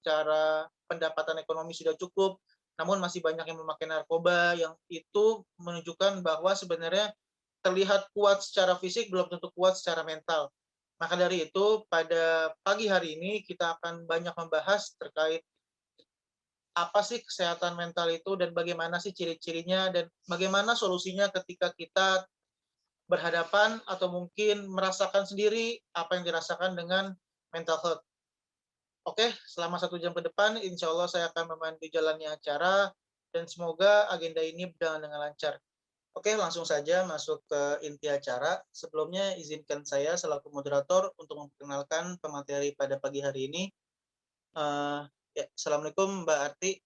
secara pendapatan ekonomi sudah cukup, namun masih banyak yang memakai narkoba, yang itu menunjukkan bahwa sebenarnya terlihat kuat secara fisik belum tentu kuat secara mental. Maka dari itu, pada pagi hari ini kita akan banyak membahas terkait apa sih kesehatan mental itu dan bagaimana sih ciri-cirinya dan bagaimana solusinya ketika kita berhadapan atau mungkin merasakan sendiri apa yang dirasakan dengan mental health. Oke, selama 1 jam ke depan, insya Allah saya akan memandu jalannya acara dan semoga agenda ini berjalan dengan lancar. Oke, langsung saja masuk ke inti acara. Sebelumnya izinkan saya selaku moderator untuk memperkenalkan pemateri pada pagi hari ini. Ya, Assalamualaikum Mbak Arti.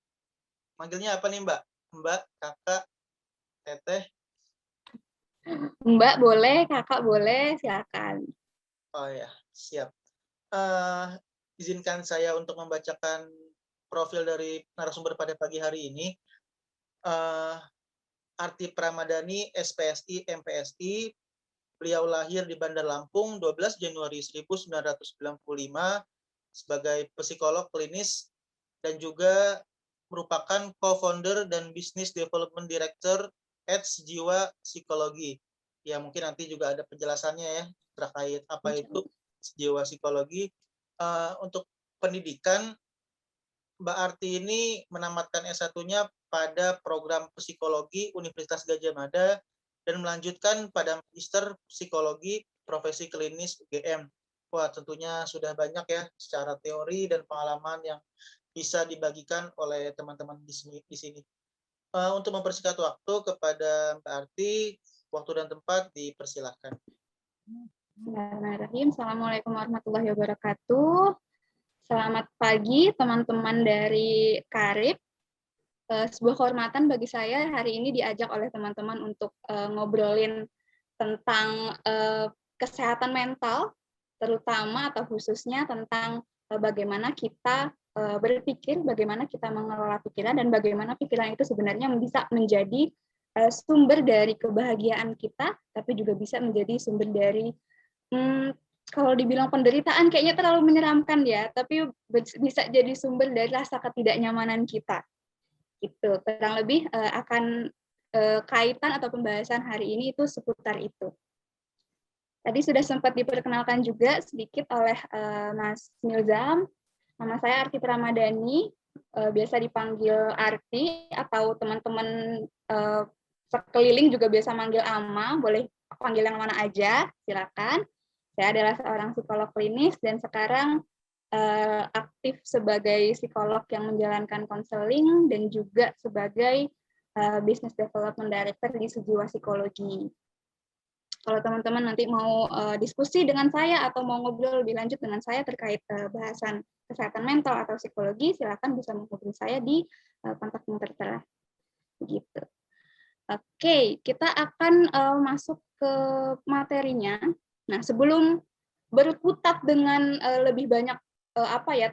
Manggilnya apa nih Mbak? Mbak, Kakak, Teteh? Mbak boleh, Kakak boleh, silakan. Oh ya, siap. Izinkan saya untuk membacakan profil dari narasumber pada pagi hari ini. Arti Pramadani, SPSI, MPSI. Beliau lahir di Bandar Lampung 12 Januari 1995 sebagai psikolog klinis dan juga merupakan co-founder dan business development director Edge Jiwa Psikologi. Ya, mungkin nanti juga ada penjelasannya ya terkait apa itu jiwa psikologi. Untuk pendidikan, Mbak Arti ini menamatkan S1-nya pada program psikologi Universitas Gadjah Mada dan melanjutkan pada magister psikologi profesi klinis UGM. Wah, tentunya sudah banyak ya secara teori dan pengalaman yang bisa dibagikan oleh teman-teman di sini. Untuk mempersingkat waktu kepada Mbak Arti, waktu dan tempat dipersilahkan. Bismillahirrahmanirrahim. Assalamualaikum warahmatullahi wabarakatuh. Selamat pagi teman-teman dari Karib. Sebuah kehormatan bagi saya hari ini diajak oleh teman-teman untuk ngobrolin tentang kesehatan mental, terutama atau khususnya tentang bagaimana kita berpikir, bagaimana kita mengelola pikiran, dan bagaimana pikiran itu sebenarnya bisa menjadi sumber dari kebahagiaan kita, tapi juga bisa menjadi sumber dari kalau dibilang penderitaan kayaknya terlalu menyeramkan ya, tapi bisa jadi sumber dari rasa ketidaknyamanan kita. Itu kurang lebih akan kaitan atau pembahasan hari ini itu seputar itu. Tadi sudah sempat diperkenalkan juga sedikit oleh Mas Milzam. Nama saya Arti Pramadani, biasa dipanggil Arti, atau teman-teman sekeliling juga biasa manggil Ama, boleh panggil yang mana aja, silakan. Saya adalah seorang psikolog klinis dan sekarang aktif sebagai psikolog yang menjalankan konseling dan juga sebagai business development director di Sejiwa Psikologi. Kalau teman-teman nanti mau diskusi dengan saya atau mau ngobrol lebih lanjut dengan saya terkait bahasan kesehatan mental atau psikologi, silakan bisa menghubungi saya di kontak yang tertera. Begitu. Oke, kita akan masuk ke materinya. Nah, sebelum berkutat dengan lebih banyak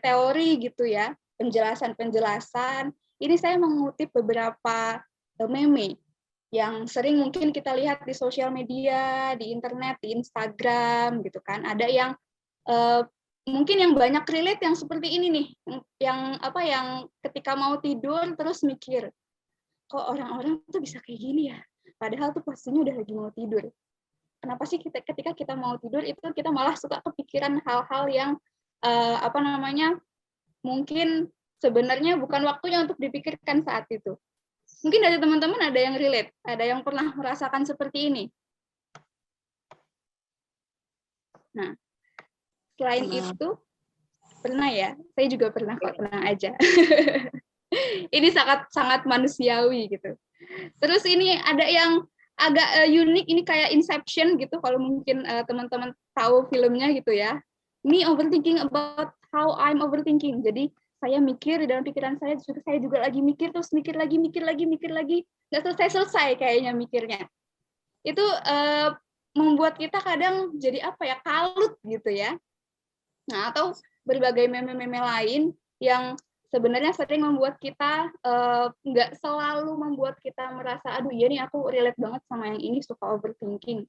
teori gitu ya, penjelasan-penjelasan, ini saya mengutip beberapa meme yang sering mungkin kita lihat di sosial media, di internet, di Instagram gitu kan. Ada yang mungkin yang banyak relate yang seperti ini nih, yang ketika mau tidur terus mikir, kok orang-orang tuh bisa kayak gini ya? Padahal tuh posisinya udah lagi mau tidur. Kenapa sih ketika kita mau tidur itu kita malah suka kepikiran hal-hal yang mungkin sebenarnya bukan waktunya untuk dipikirkan saat itu. Mungkin dari teman-teman ada yang relate, ada yang pernah merasakan seperti ini. Nah, selain itu, pernah ya? Saya juga pernah kok, tenang aja. Ini sangat manusiawi gitu. Terus ini ada yang agak unik, ini kayak Inception gitu, kalau mungkin teman-teman tahu filmnya gitu ya. Ini overthinking about how I'm overthinking. Jadi saya mikir di dalam pikiran saya juga lagi mikir, terus mikir lagi, nggak selesai kayaknya mikirnya. Itu membuat kita kadang jadi kalut gitu ya. Nah, atau berbagai meme-meme lain yang sebenarnya sering membuat kita nggak selalu membuat kita merasa, aduh iya nih aku relate banget sama yang ini, suka overthinking.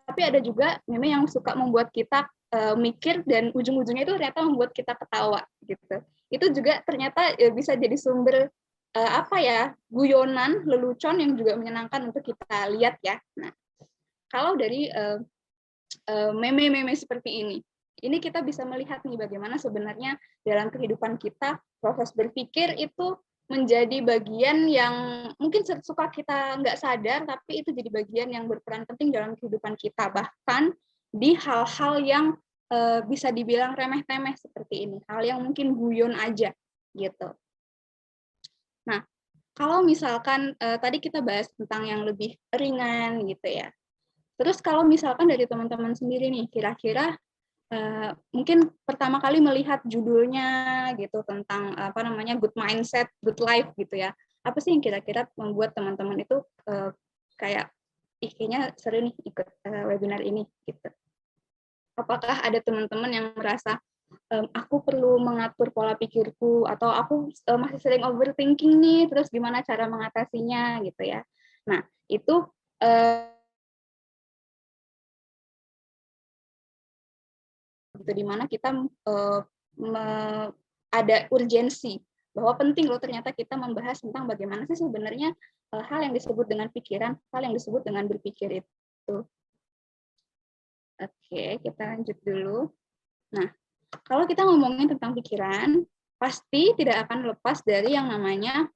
Tapi ada juga meme yang suka membuat kita mikir dan ujung-ujungnya itu ternyata membuat kita ketawa gitu. Itu juga ternyata bisa jadi sumber guyonan, lelucon yang juga menyenangkan untuk kita lihat ya. Nah, kalau dari meme-meme seperti ini kita bisa melihat nih bagaimana sebenarnya dalam kehidupan kita proses berpikir itu menjadi bagian yang mungkin suka kita nggak sadar, tapi itu jadi bagian yang berperan penting dalam kehidupan kita, bahkan di hal-hal yang bisa dibilang remeh-temeh seperti ini, hal yang mungkin guyon aja gitu. Nah, kalau misalkan tadi kita bahas tentang yang lebih ringan gitu ya. Terus kalau misalkan dari teman-teman sendiri nih, kira-kira mungkin pertama kali melihat judulnya gitu tentang good mindset, good life gitu ya. Apa sih yang kira-kira membuat teman-teman itu kayak kayaknya seru nih ikut webinar ini gitu. Apakah ada teman-teman yang merasa aku perlu mengatur pola pikirku atau aku masih sering overthinking nih, terus gimana cara mengatasinya gitu ya. Nah, itu gitu dimana kita ada urgensi bahwa penting loh ternyata kita membahas tentang bagaimana sih sebenarnya hal yang disebut dengan pikiran, hal yang disebut dengan berpikir itu. Oke, kita lanjut dulu. Nah, kalau kita ngomongin tentang pikiran, pasti tidak akan lepas dari yang namanya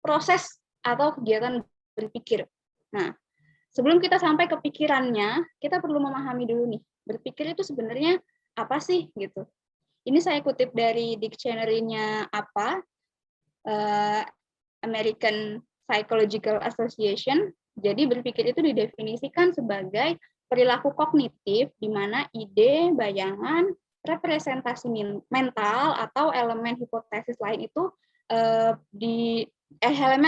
proses atau kegiatan berpikir. Nah, sebelum kita sampai ke pikirannya, kita perlu memahami dulu nih, berpikir itu sebenarnya apa sih gitu. Ini saya kutip dari dictionary-nya American Psychological Association. Jadi berpikir itu didefinisikan sebagai perilaku kognitif di mana ide, bayangan, representasi mental atau elemen hipotesis lain itu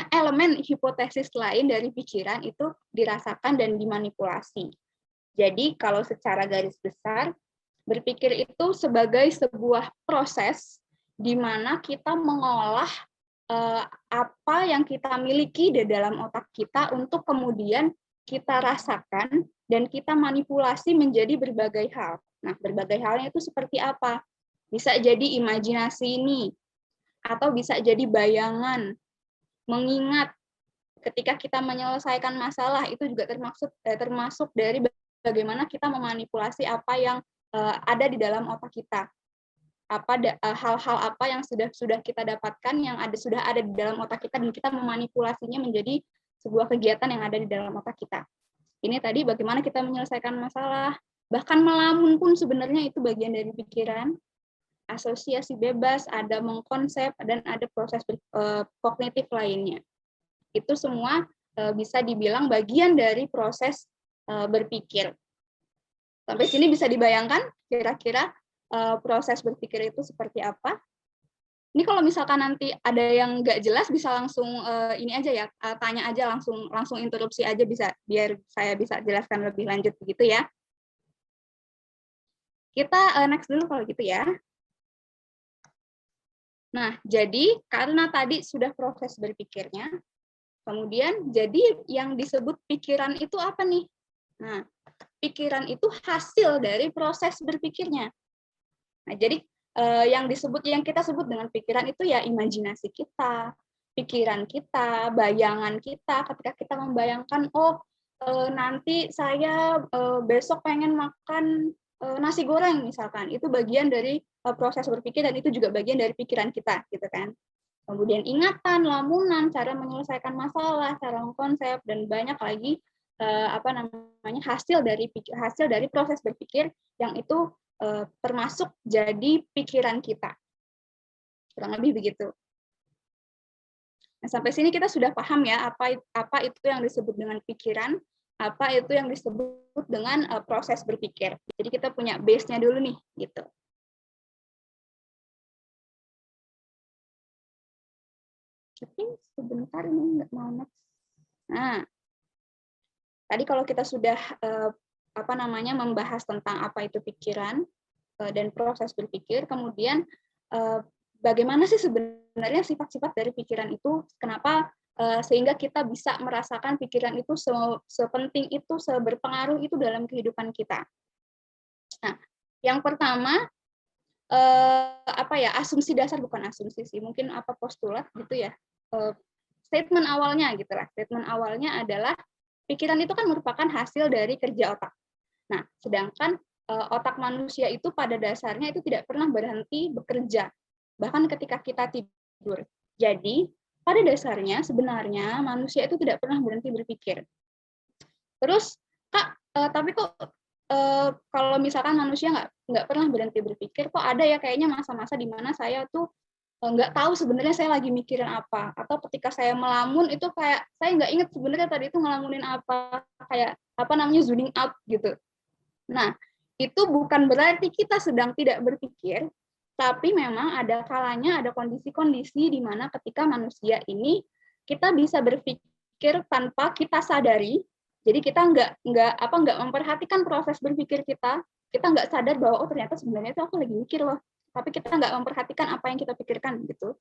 elemen hipotesis lain dari pikiran itu dirasakan dan dimanipulasi. Jadi kalau secara garis besar, berpikir itu sebagai sebuah proses di mana kita mengolah apa yang kita miliki di dalam otak kita untuk kemudian kita rasakan dan kita manipulasi menjadi berbagai hal. Nah, berbagai halnya itu seperti apa? Bisa jadi imajinasi ini, atau bisa jadi bayangan, mengingat ketika kita menyelesaikan masalah itu juga termasuk dari bagaimana kita memanipulasi apa yang ada di dalam otak kita. Hal-hal apa yang sudah kita dapatkan yang sudah ada di dalam otak kita dan kita memanipulasinya menjadi sebuah kegiatan yang ada di dalam otak kita. Ini tadi bagaimana kita menyelesaikan masalah, bahkan melamun pun sebenarnya itu bagian dari pikiran. Asosiasi bebas, ada mengkonsep, dan ada proses kognitif lainnya. Itu semua bisa dibilang bagian dari proses berpikir. Sampai sini bisa dibayangkan kira-kira proses berpikir itu seperti apa? Ini kalau misalkan nanti ada yang nggak jelas bisa langsung ini aja ya, tanya aja langsung interupsi aja bisa, biar saya bisa jelaskan lebih lanjut begitu ya. Kita next dulu kalau gitu ya. Nah, jadi karena tadi sudah proses berpikirnya, kemudian jadi yang disebut pikiran itu apa nih? Nah, pikiran itu hasil dari proses berpikirnya. Nah, jadi yang kita sebut dengan pikiran itu ya imajinasi kita, pikiran kita, bayangan kita. Ketika kita membayangkan, nanti saya besok pengen makan nasi goreng misalkan, itu bagian dari proses berpikir dan itu juga bagian dari pikiran kita, gitu kan. Kemudian ingatan, lamunan, cara menyelesaikan masalah, cara mengkonsep, dan banyak lagi hasil dari proses berpikir yang itu termasuk jadi pikiran kita. Kurang lebih begitu. Nah, sampai sini kita sudah paham ya apa itu yang disebut dengan pikiran, apa itu yang disebut dengan proses berpikir. Jadi kita punya base-nya dulu nih, gitu. Tapi sebentar ini nggak mau next. Nah, tadi kalau kita sudah membahas tentang apa itu pikiran dan proses berpikir, kemudian bagaimana sih sebenarnya sifat-sifat dari pikiran itu, kenapa sehingga kita bisa merasakan pikiran itu sepenting itu, seberpengaruh itu dalam kehidupan kita. Nah, Yang pertama, asumsi dasar, bukan asumsi sih, mungkin postulat gitu ya. Statement awalnya gitulah. Statement awalnya adalah pikiran itu kan merupakan hasil dari kerja otak. Nah, sedangkan otak manusia itu pada dasarnya itu tidak pernah berhenti bekerja, bahkan ketika kita tidur. Jadi, pada dasarnya sebenarnya manusia itu tidak pernah berhenti berpikir. Terus, Kak, tapi kok kalau misalkan manusia nggak pernah berhenti berpikir, kok ada ya kayaknya masa-masa di mana saya tuh nggak tahu sebenarnya saya lagi mikirin apa, atau ketika saya melamun itu kayak saya nggak ingat sebenarnya tadi itu ngelamunin apa, kayak zoning out gitu. Nah, itu bukan berarti kita sedang tidak berpikir, tapi memang ada kalanya ada kondisi-kondisi di mana ketika manusia ini kita bisa berpikir tanpa kita sadari. Jadi kita nggak memperhatikan proses berpikir kita nggak sadar bahwa oh ternyata sebenarnya itu aku lagi mikir loh, tapi kita nggak memperhatikan apa yang kita pikirkan gitu.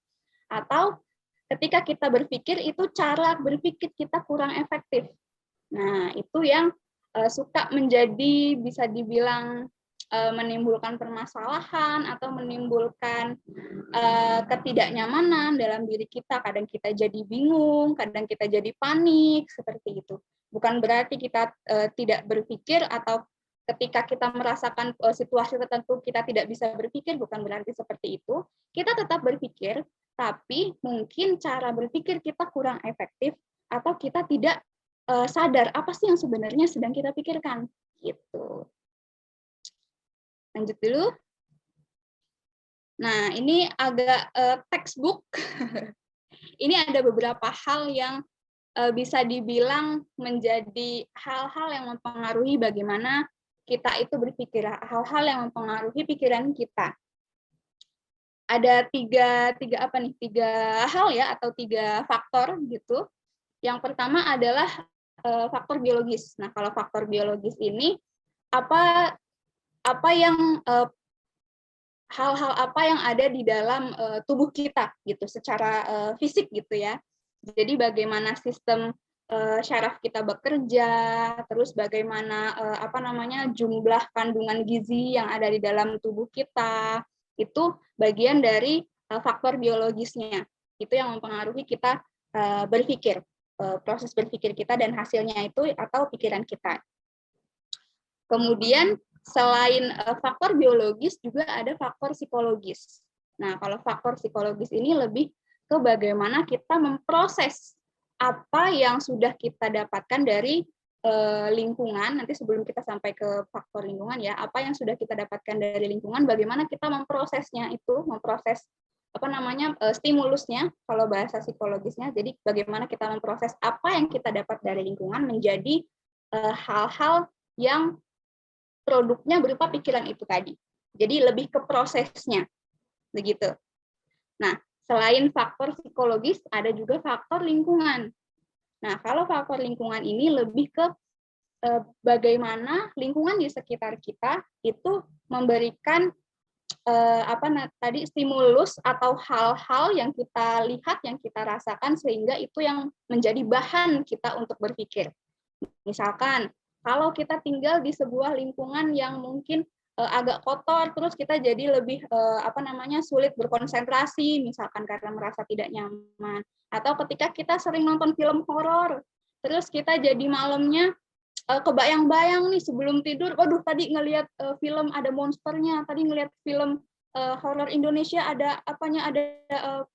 Atau ketika kita berpikir itu cara berpikir kita kurang efektif. Nah, itu yang suka menjadi bisa dibilang menimbulkan permasalahan atau menimbulkan ketidaknyamanan dalam diri kita. Kadang kita jadi bingung, kadang kita jadi panik, seperti itu. Bukan berarti kita tidak berpikir atau ketika kita merasakan situasi tertentu kita tidak bisa berpikir, bukan berarti seperti itu. Kita tetap berpikir, tapi mungkin cara berpikir kita kurang efektif atau kita tidak sadar apa sih yang sebenarnya sedang kita pikirkan gitu. Lanjut dulu. Nah, ini agak textbook. Ini ada beberapa hal yang bisa dibilang menjadi hal-hal yang mempengaruhi bagaimana kita itu berpikir, hal-hal yang mempengaruhi pikiran kita. Ada tiga hal ya, atau 3 faktor gitu. Yang pertama adalah faktor biologis. Nah, kalau faktor biologis ini hal-hal apa yang ada di dalam tubuh kita gitu, secara fisik gitu ya. Jadi bagaimana sistem syaraf kita bekerja, terus bagaimana jumlah kandungan gizi yang ada di dalam tubuh kita, itu bagian dari faktor biologisnya. Itu yang mempengaruhi kita berpikir, proses berpikir kita dan hasilnya itu atau pikiran kita. Kemudian selain faktor biologis juga ada faktor psikologis. Nah, kalau faktor psikologis ini lebih ke bagaimana kita memproses apa yang sudah kita dapatkan dari lingkungan. Nanti sebelum kita sampai ke faktor lingkungan ya, apa yang sudah kita dapatkan dari lingkungan, bagaimana kita memprosesnya itu, memproses stimulusnya kalau bahasa psikologisnya. Jadi bagaimana kita memproses apa yang kita dapat dari lingkungan menjadi hal-hal yang produknya berupa pikiran itu tadi. Jadi lebih ke prosesnya, begitu. Nah, selain faktor psikologis, ada juga faktor lingkungan. Nah, kalau faktor lingkungan ini lebih ke bagaimana lingkungan di sekitar kita itu memberikan stimulus atau hal-hal yang kita lihat, yang kita rasakan, sehingga itu yang menjadi bahan kita untuk berpikir. Misalkan, kalau kita tinggal di sebuah lingkungan yang mungkin agak kotor, terus kita jadi lebih sulit berkonsentrasi, misalkan karena merasa tidak nyaman. Atau ketika kita sering nonton film horor, terus kita jadi malamnya kebayang-bayang nih sebelum tidur, waduh tadi ngelihat film ada monsternya, tadi ngelihat film horor Indonesia ada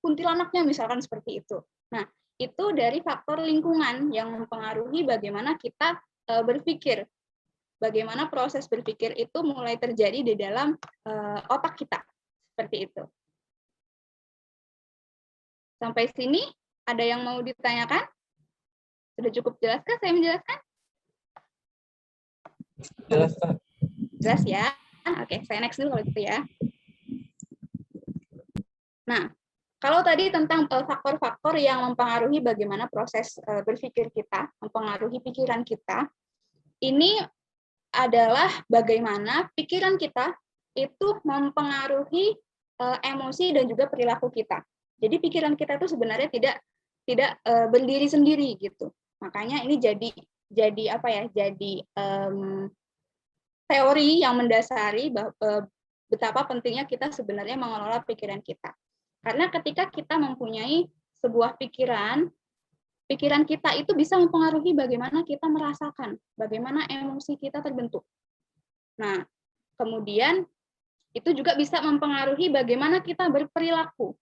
kuntilanaknya, misalkan seperti itu. Nah, itu dari faktor lingkungan yang mempengaruhi bagaimana kita berpikir, bagaimana proses berpikir itu mulai terjadi di dalam otak kita, seperti itu. Sampai sini ada yang mau ditanyakan? Sudah cukup jelaskah saya menjelaskan? Jelas, Kak. Jelas ya? Oke, saya next dulu kalau gitu ya. Nah, kalau tadi tentang faktor-faktor yang mempengaruhi bagaimana proses berpikir kita, mempengaruhi pikiran kita, ini adalah bagaimana pikiran kita itu mempengaruhi emosi dan juga perilaku kita. Jadi pikiran kita itu sebenarnya tidak berdiri sendiri gitu. Makanya ini jadi teori yang mendasari betapa pentingnya kita sebenarnya mengelola pikiran kita. Karena ketika kita mempunyai sebuah pikiran kita itu bisa mempengaruhi bagaimana kita merasakan, bagaimana emosi kita terbentuk. Nah, kemudian itu juga bisa mempengaruhi bagaimana kita berperilaku.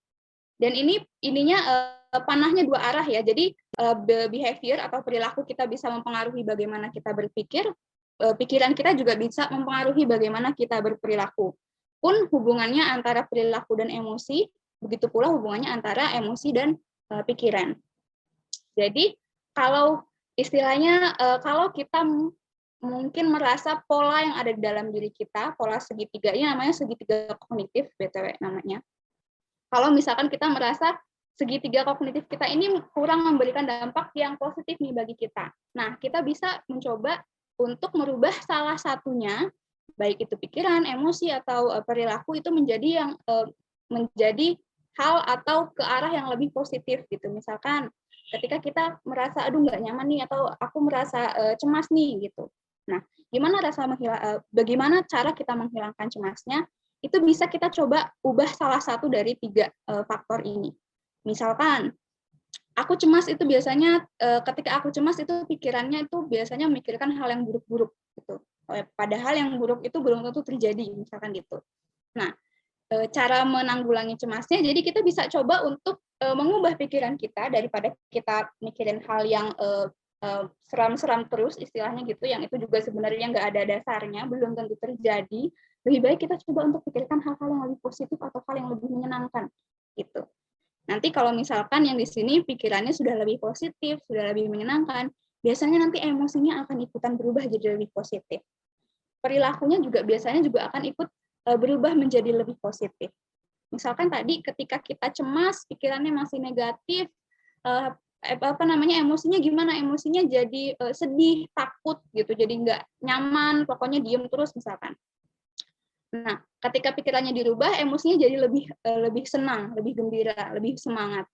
Dan ininya panahnya dua arah ya. Jadi behavior atau perilaku kita bisa mempengaruhi bagaimana kita berpikir, pikiran kita juga bisa mempengaruhi bagaimana kita berperilaku. Pun hubungannya antara perilaku dan emosi, begitu pula hubungannya antara emosi dan pikiran. Jadi kalau istilahnya kalau kita mungkin merasa pola yang ada di dalam diri kita, pola segitiga ini namanya segitiga kognitif, BTW namanya. Kalau misalkan kita merasa segitiga kognitif kita ini kurang memberikan dampak yang positif nih bagi kita. Nah, kita bisa mencoba untuk merubah salah satunya, baik itu pikiran, emosi, atau perilaku itu menjadi hal atau ke arah yang lebih positif gitu. Misalkan ketika kita merasa aduh nggak nyaman nih atau aku merasa cemas nih gitu. Nah, bagaimana cara kita menghilangkan cemasnya? Itu bisa kita coba ubah salah satu dari 3 faktor ini. Misalkan aku cemas itu biasanya ketika aku cemas itu pikirannya itu biasanya memikirkan hal yang buruk-buruk gitu. Padahal yang buruk itu belum tentu terjadi misalkan gitu. Nah, cara menanggulangi cemasnya jadi kita bisa coba untuk mengubah pikiran kita daripada kita mikirin hal yang seram-seram terus istilahnya gitu, yang itu juga sebenarnya nggak ada dasarnya, belum tentu terjadi. Lebih baik kita coba untuk pikirkan hal-hal yang lebih positif atau hal yang lebih menyenangkan gitu. Nanti kalau misalkan yang di sini pikirannya sudah lebih positif, sudah lebih menyenangkan, biasanya nanti emosinya akan ikutan berubah jadi lebih positif. Perilakunya juga biasanya juga akan ikut berubah menjadi lebih positif. Misalkan tadi ketika kita cemas, pikirannya masih negatif, emosinya gimana? Emosinya jadi sedih, takut gitu, jadi nggak nyaman, pokoknya diem terus misalkan. Nah, ketika pikirannya dirubah, emosinya jadi lebih senang, lebih gembira, lebih semangat.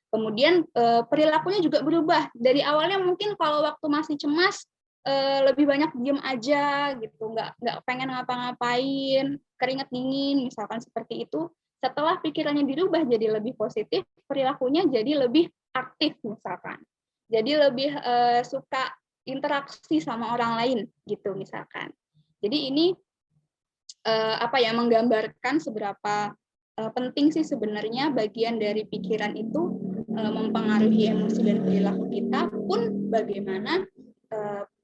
Kemudian perilakunya juga berubah. Dari awalnya mungkin kalau waktu masih cemas lebih banyak diem aja gitu, nggak pengen ngapa-ngapain, keringat dingin misalkan seperti itu. Setelah pikirannya dirubah jadi lebih positif, perilakunya jadi lebih aktif misalkan. Jadi lebih suka interaksi sama orang lain gitu misalkan. Jadi ini menggambarkan seberapa penting sih sebenarnya bagian dari pikiran itu mempengaruhi emosi dan perilaku kita, pun bagaimana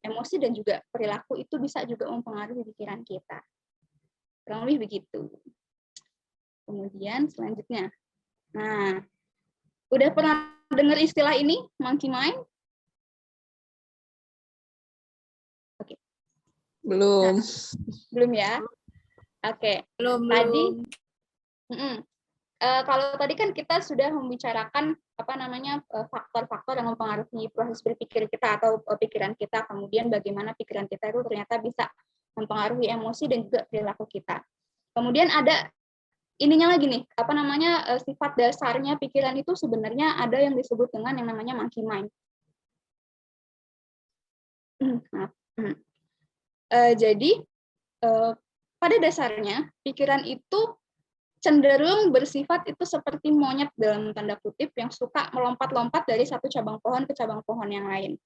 emosi dan juga perilaku itu bisa juga mempengaruhi pikiran kita. Kurang lebih begitu. Kemudian selanjutnya, nah, udah pernah dengar istilah ini, monkey mind? Oke. Belum. Nah, belum ya? Oke. Belum. Tadi, kalau tadi kan kita sudah membicarakan faktor-faktor yang mempengaruhi proses berpikir kita atau pikiran kita, kemudian bagaimana pikiran kita itu ternyata bisa mempengaruhi emosi dan juga perilaku kita. Kemudian ada ininya lagi nih, sifat dasarnya pikiran itu sebenarnya ada yang disebut dengan yang namanya monkey mind. Jadi pada dasarnya pikiran itu cenderung bersifat itu seperti monyet dalam tanda kutip yang suka melompat-lompat dari satu cabang pohon ke cabang pohon yang lain.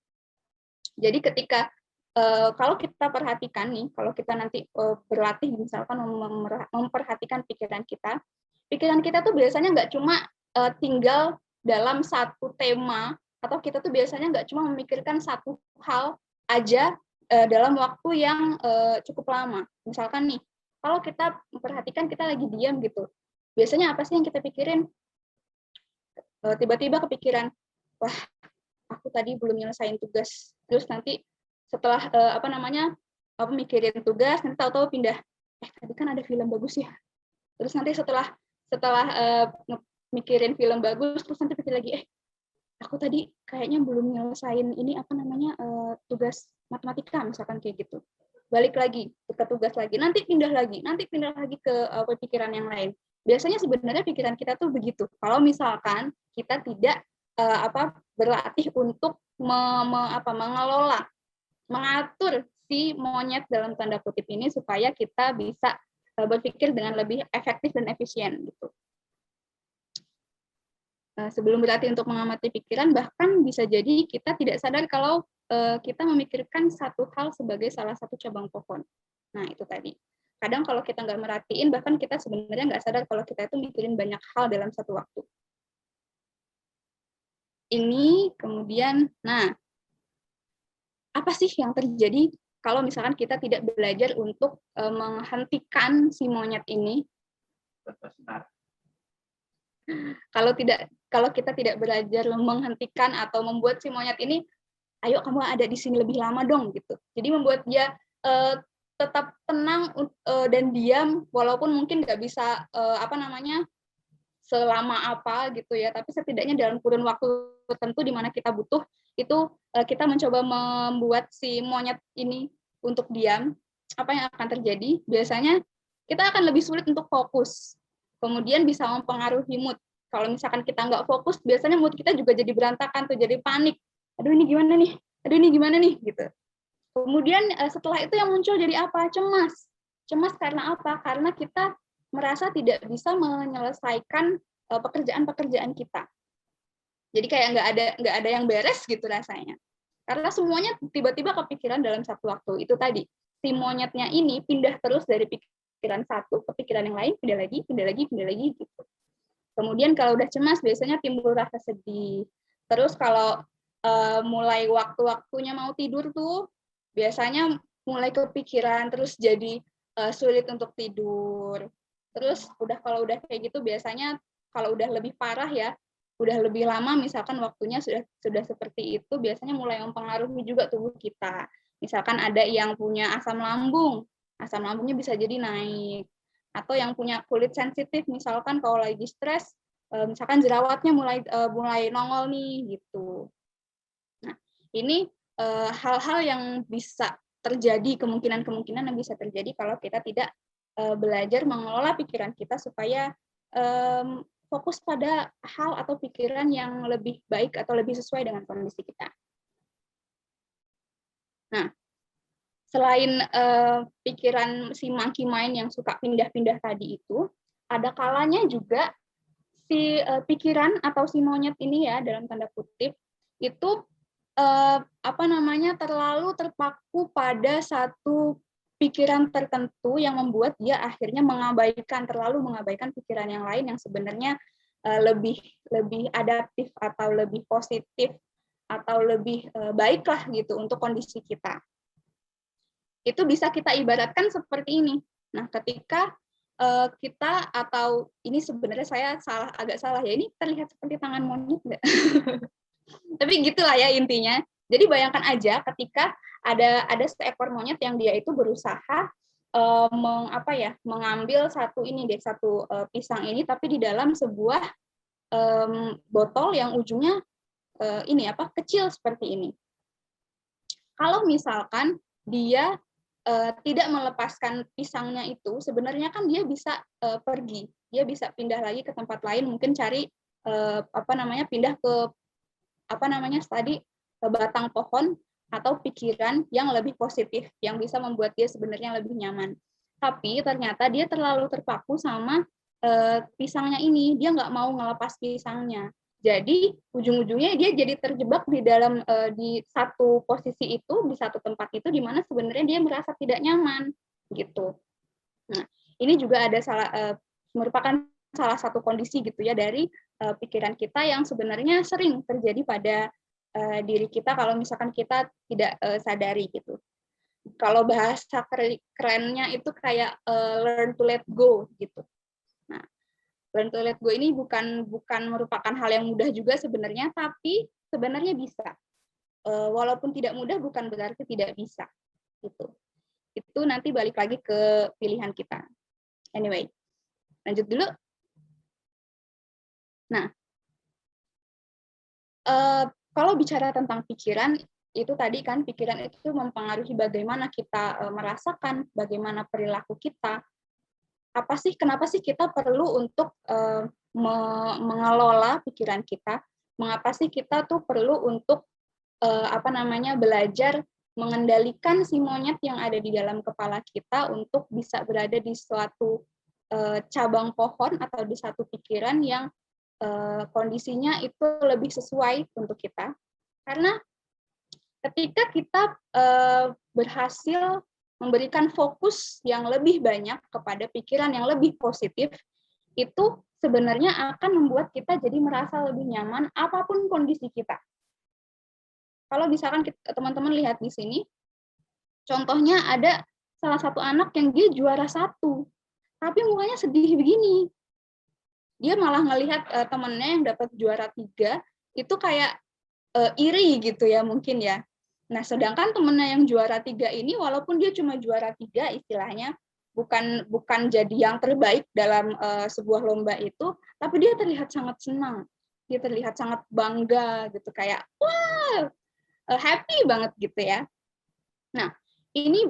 Jadi ketika kalau kita perhatikan nih, kalau kita nanti berlatih misalkan memperhatikan pikiran kita tuh biasanya nggak cuma tinggal dalam satu tema, atau kita tuh biasanya nggak cuma memikirkan satu hal aja dalam waktu yang cukup lama. Misalkan nih, kalau kita memperhatikan kita lagi diam gitu, biasanya apa sih yang kita pikirin? Tiba-tiba kepikiran, wah, aku tadi belum nyelesain tugas. Terus nanti setelah mikirin tugas, nanti tahu-tahu pindah, tadi kan ada film bagus ya. Terus nanti setelah mikirin film bagus, terus nanti pikir lagi, aku tadi kayaknya belum nyelesain ini tugas matematika misalkan kayak gitu. Balik lagi ke tugas lagi, nanti pindah lagi ke pikiran yang lain. Biasanya sebenarnya pikiran kita tuh begitu. Kalau misalkan kita tidak berlatih untuk mengelola, mengatur si si monyet dalam tanda kutip ini supaya kita bisa berpikir dengan lebih efektif dan efisien gitu. Sebelum berlatih untuk mengamati pikiran, bahkan bisa jadi kita tidak sadar kalau kita memikirkan satu hal sebagai salah satu cabang pohon. Nah, itu tadi. Kadang kalau kita nggak merhatiin, bahkan kita sebenarnya nggak sadar kalau kita itu mikirin banyak hal dalam satu waktu. Ini kemudian, nah, apa sih yang terjadi kalau misalkan kita tidak belajar untuk menghentikan si monyet ini? Kalau kita tidak belajar menghentikan atau membuat si monyet ini, ayo kamu ada di sini lebih lama dong gitu. Jadi membuat dia tetap tenang dan diam, walaupun mungkin nggak bisa selama apa gitu ya, tapi setidaknya dalam kurun waktu tertentu di mana kita butuh itu kita mencoba membuat si monyet ini untuk diam. Apa yang akan terjadi? Biasanya kita akan lebih sulit untuk fokus, kemudian bisa mempengaruhi mood. Kalau misalkan kita nggak fokus, biasanya mood kita juga jadi berantakan tuh, jadi panik. Aduh ini gimana nih? Aduh ini gimana nih? Gitu. Kemudian setelah itu yang muncul jadi apa? Cemas. Cemas karena apa? Karena kita merasa tidak bisa menyelesaikan pekerjaan-pekerjaan kita. Jadi kayak nggak ada yang beres gitu rasanya. Karena semuanya tiba-tiba kepikiran dalam satu waktu. Itu tadi, si monyetnya ini pindah terus dari pikiran satu ke pikiran yang lain, pindah lagi gitu. Kemudian kalau udah cemas biasanya timbul rasa sedih. Terus kalau mulai waktu-waktunya mau tidur tuh biasanya mulai kepikiran, terus jadi sulit untuk tidur. Terus kalau udah kayak gitu biasanya kalau udah lebih parah ya, udah lebih lama misalkan waktunya sudah seperti itu, biasanya mulai mempengaruhi juga tubuh kita. Misalkan ada yang punya asam lambungnya bisa jadi naik. Atau yang punya kulit sensitif, misalkan kalau lagi stres, misalkan jerawatnya mulai nongol nih gitu. Nah, ini hal-hal yang bisa terjadi, kemungkinan yang bisa terjadi kalau kita tidak belajar mengelola pikiran kita supaya fokus pada hal atau pikiran yang lebih baik atau lebih sesuai dengan kondisi kita. Nah, selain pikiran si monkey mind yang suka pindah-pindah tadi itu, ada kalanya juga si pikiran atau si monyet ini ya dalam tanda kutip itu terlalu terpaku pada satu pikiran tertentu yang membuat dia akhirnya terlalu mengabaikan pikiran yang lain yang sebenarnya lebih adaptif atau lebih positif atau lebih baiklah gitu untuk kondisi kita. Itu bisa kita ibaratkan seperti ini. Nah, ketika kita atau ini sebenarnya saya agak salah ya, ini terlihat seperti tangan monyet enggak? Tapi gitulah ya intinya. Jadi bayangkan aja ketika ada seekor monyet yang dia itu berusaha mengambil satu pisang ini tapi di dalam sebuah botol yang ujungnya kecil seperti ini. Kalau misalkan dia tidak melepaskan pisangnya itu, sebenarnya kan dia bisa pergi, dia bisa pindah lagi ke tempat lain, mungkin cari pindah ke ke batang pohon atau pikiran yang lebih positif, yang bisa membuat dia sebenarnya lebih nyaman. Tapi ternyata dia terlalu terpaku sama pisangnya ini, dia nggak mau ngelepas pisangnya. Jadi ujung-ujungnya dia jadi terjebak di satu posisi itu, di satu tempat itu, di mana sebenarnya dia merasa tidak nyaman gitu. Nah, ini juga merupakan salah satu kondisi gitu ya dari pikiran kita yang sebenarnya sering terjadi pada diri kita kalau misalkan kita tidak sadari gitu. Kalau bahasa kerennya itu kayak learn to let go gitu. Nah, learn to let go ini bukan merupakan hal yang mudah juga sebenarnya, tapi sebenarnya bisa. Walaupun tidak mudah bukan berarti tidak bisa. Gitu. Itu nanti balik lagi ke pilihan kita. Anyway, lanjut dulu. Nah, kalau bicara tentang pikiran, itu tadi kan pikiran itu mempengaruhi bagaimana kita merasakan, bagaimana perilaku kita. Kenapa sih kita perlu untuk mengelola pikiran kita? Mengapa sih kita tuh perlu untuk belajar mengendalikan si monyet yang ada di dalam kepala kita untuk bisa berada di suatu cabang pohon atau di satu pikiran yang kondisinya itu lebih sesuai untuk kita. Karena ketika kita berhasil memberikan fokus yang lebih banyak kepada pikiran yang lebih positif, itu sebenarnya akan membuat kita jadi merasa lebih nyaman apapun kondisi kita. Kalau misalkan teman-teman lihat di sini, contohnya ada salah satu anak yang dia juara 1, tapi mukanya sedih begini. Dia malah ngelihat temennya yang dapat juara 3, itu kayak iri gitu ya mungkin ya. Nah, sedangkan temennya yang juara 3 ini, walaupun dia cuma juara 3 istilahnya, bukan jadi yang terbaik dalam sebuah lomba itu, tapi dia terlihat sangat senang. Dia terlihat sangat bangga gitu, kayak wah, happy banget gitu ya. Nah, ini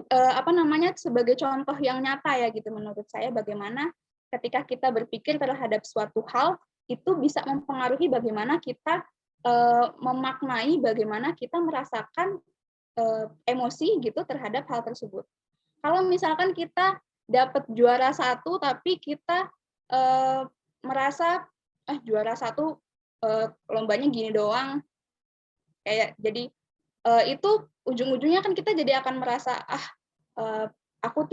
sebagai contoh yang nyata ya gitu menurut saya, bagaimana ketika kita berpikir terhadap suatu hal itu bisa mempengaruhi bagaimana kita memaknai, bagaimana kita merasakan emosi gitu terhadap hal tersebut. Kalau misalkan kita dapat juara 1 tapi kita merasa juara 1 lombanya gini doang, kayak jadi itu ujung-ujungnya kan kita jadi akan merasa aku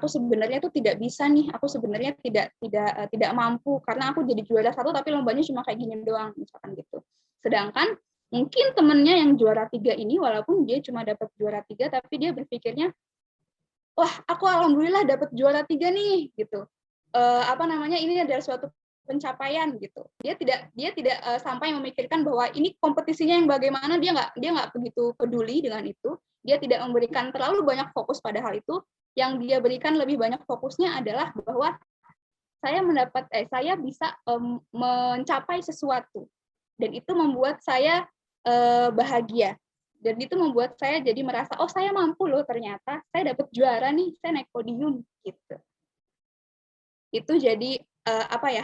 sebenarnya tuh tidak bisa nih, aku sebenarnya tidak mampu karena aku jadi juara 1 tapi lombanya cuma kayak gini doang misalkan gitu. Sedangkan mungkin temennya yang juara 3 ini walaupun dia cuma dapat juara 3 tapi dia berpikirnya, wah aku alhamdulillah dapat juara 3 nih gitu. Ini adalah suatu pencapaian gitu. Dia tidak sampai memikirkan bahwa ini kompetisinya yang bagaimana, dia nggak begitu peduli dengan itu. Dia tidak memberikan terlalu banyak fokus pada hal itu. Yang dia berikan lebih banyak fokusnya adalah bahwa saya bisa mencapai sesuatu, dan itu membuat saya bahagia. Dan itu membuat saya jadi merasa, oh saya mampu loh ternyata, saya dapat juara nih, saya naik podium gitu. Itu jadi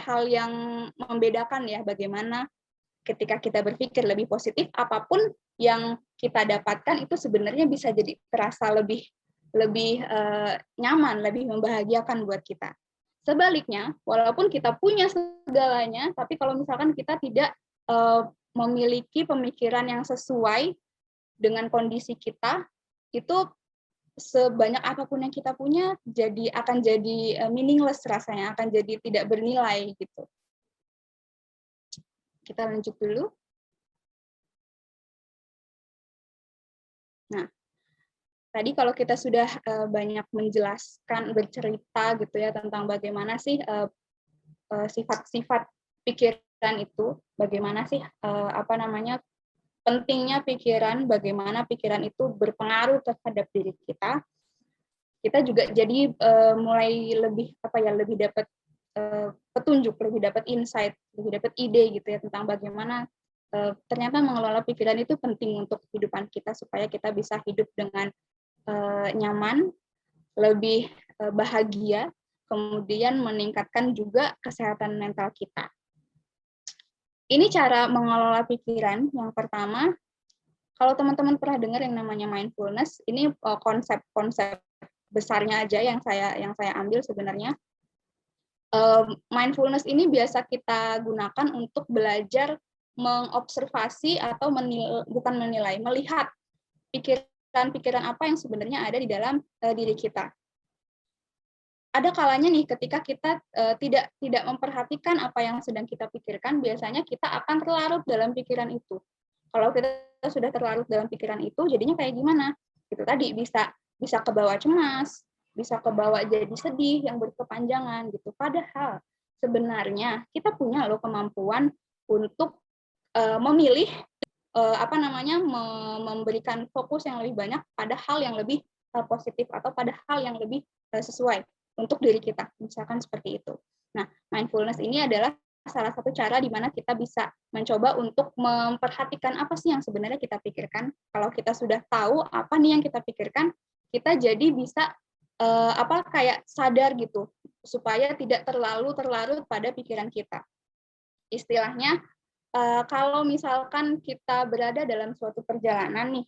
hal yang membedakan ya, bagaimana ketika kita berpikir lebih positif, apapun yang kita dapatkan itu sebenarnya bisa jadi terasa lebih nyaman, lebih membahagiakan buat kita. Sebaliknya, walaupun kita punya segalanya, tapi kalau misalkan kita tidak memiliki pemikiran yang sesuai dengan kondisi kita, itu sebanyak apapun yang kita punya akan jadi meaningless rasanya, akan jadi tidak bernilai gitu. Kita lanjut dulu. Nah, tadi kalau kita sudah banyak menjelaskan, bercerita gitu ya tentang bagaimana sih sifat-sifat pikiran itu, bagaimana sih pentingnya pikiran, bagaimana pikiran itu berpengaruh terhadap diri kita. Kita juga jadi mulai lebih dapat petunjuk, lebih dapat insight, lebih dapat ide gitu ya tentang bagaimana ternyata mengelola pikiran itu penting untuk kehidupan kita supaya kita bisa hidup dengan nyaman, lebih bahagia, kemudian meningkatkan juga kesehatan mental kita. Ini cara mengelola pikiran. Yang pertama, kalau teman-teman pernah dengar yang namanya mindfulness, ini konsep-konsep besarnya aja yang saya ambil sebenarnya. Mindfulness ini biasa kita gunakan untuk belajar mengobservasi atau melihat pikiran-pikiran apa yang sebenarnya ada di dalam diri kita. Ada kalanya nih ketika kita tidak memperhatikan apa yang sedang kita pikirkan, biasanya kita akan terlarut dalam pikiran itu. Kalau kita sudah terlarut dalam pikiran itu, jadinya kayak gimana? Itu tadi bisa kebawa cemas, bisa kebawa jadi sedih yang berkepanjangan gitu. Padahal sebenarnya kita punya loh kemampuan untuk memilih memberikan fokus yang lebih banyak pada hal yang lebih positif atau pada hal yang lebih sesuai untuk diri kita, misalkan seperti itu. Nah, mindfulness ini adalah salah satu cara di mana kita bisa mencoba untuk memperhatikan apa sih yang sebenarnya kita pikirkan. Kalau kita sudah tahu apa nih yang kita pikirkan, kita jadi bisa kayak sadar gitu, supaya tidak terlalu terlarut pada pikiran kita. Istilahnya, kalau misalkan kita berada dalam suatu perjalanan nih,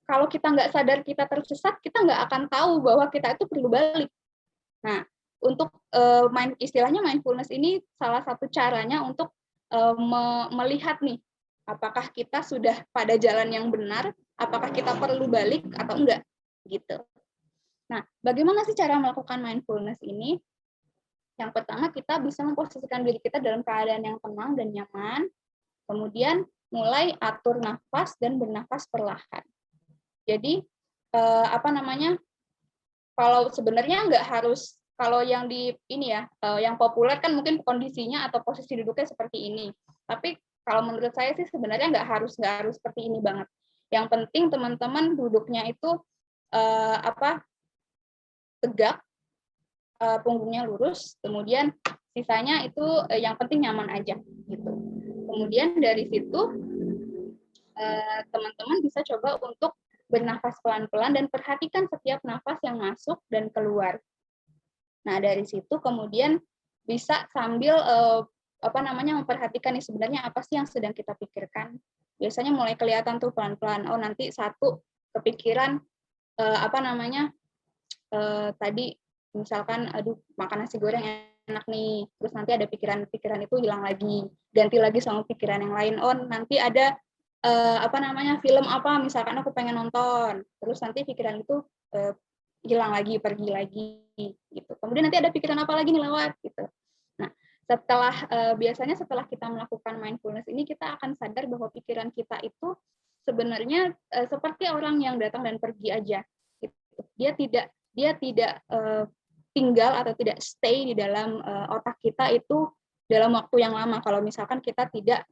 kalau kita nggak sadar kita tersesat, kita nggak akan tahu bahwa kita itu perlu balik. Nah, untuk istilahnya mindfulness ini salah satu caranya untuk melihat nih, apakah kita sudah pada jalan yang benar, apakah kita perlu balik atau enggak, gitu. Nah, bagaimana sih cara melakukan mindfulness ini? Yang pertama, kita bisa memposisikan diri kita dalam keadaan yang tenang dan nyaman, kemudian mulai atur nafas dan bernafas perlahan. Jadi, kalau sebenarnya nggak harus, kalau yang di ini ya, yang populer kan mungkin kondisinya atau posisi duduknya seperti ini. Tapi kalau menurut saya sih sebenarnya nggak harus seperti ini banget. Yang penting teman-teman duduknya itu tegak, punggungnya lurus, kemudian sisanya itu yang penting nyaman aja gitu. Kemudian dari situ teman-teman bisa coba untuk bernafas pelan-pelan dan perhatikan setiap nafas yang masuk dan keluar. Nah, dari situ kemudian bisa sambil memperhatikan nih sebenarnya apa sih yang sedang kita pikirkan. Biasanya mulai kelihatan tuh pelan-pelan. Oh, nanti satu kepikiran tadi misalkan aduh makan nasi goreng enak nih. Terus nanti ada pikiran-pikiran itu hilang lagi. Ganti lagi sama pikiran yang lain. Oh, nanti ada film apa misalkan aku pengen nonton. Terus nanti pikiran itu hilang lagi, pergi lagi gitu. Kemudian nanti ada pikiran apa lagi nih lewat gitu. Nah, biasanya setelah kita melakukan mindfulness ini kita akan sadar bahwa pikiran kita itu sebenarnya seperti orang yang datang dan pergi aja gitu. Dia tidak tinggal atau tidak stay di dalam otak kita itu dalam waktu yang lama kalau misalkan kita tidak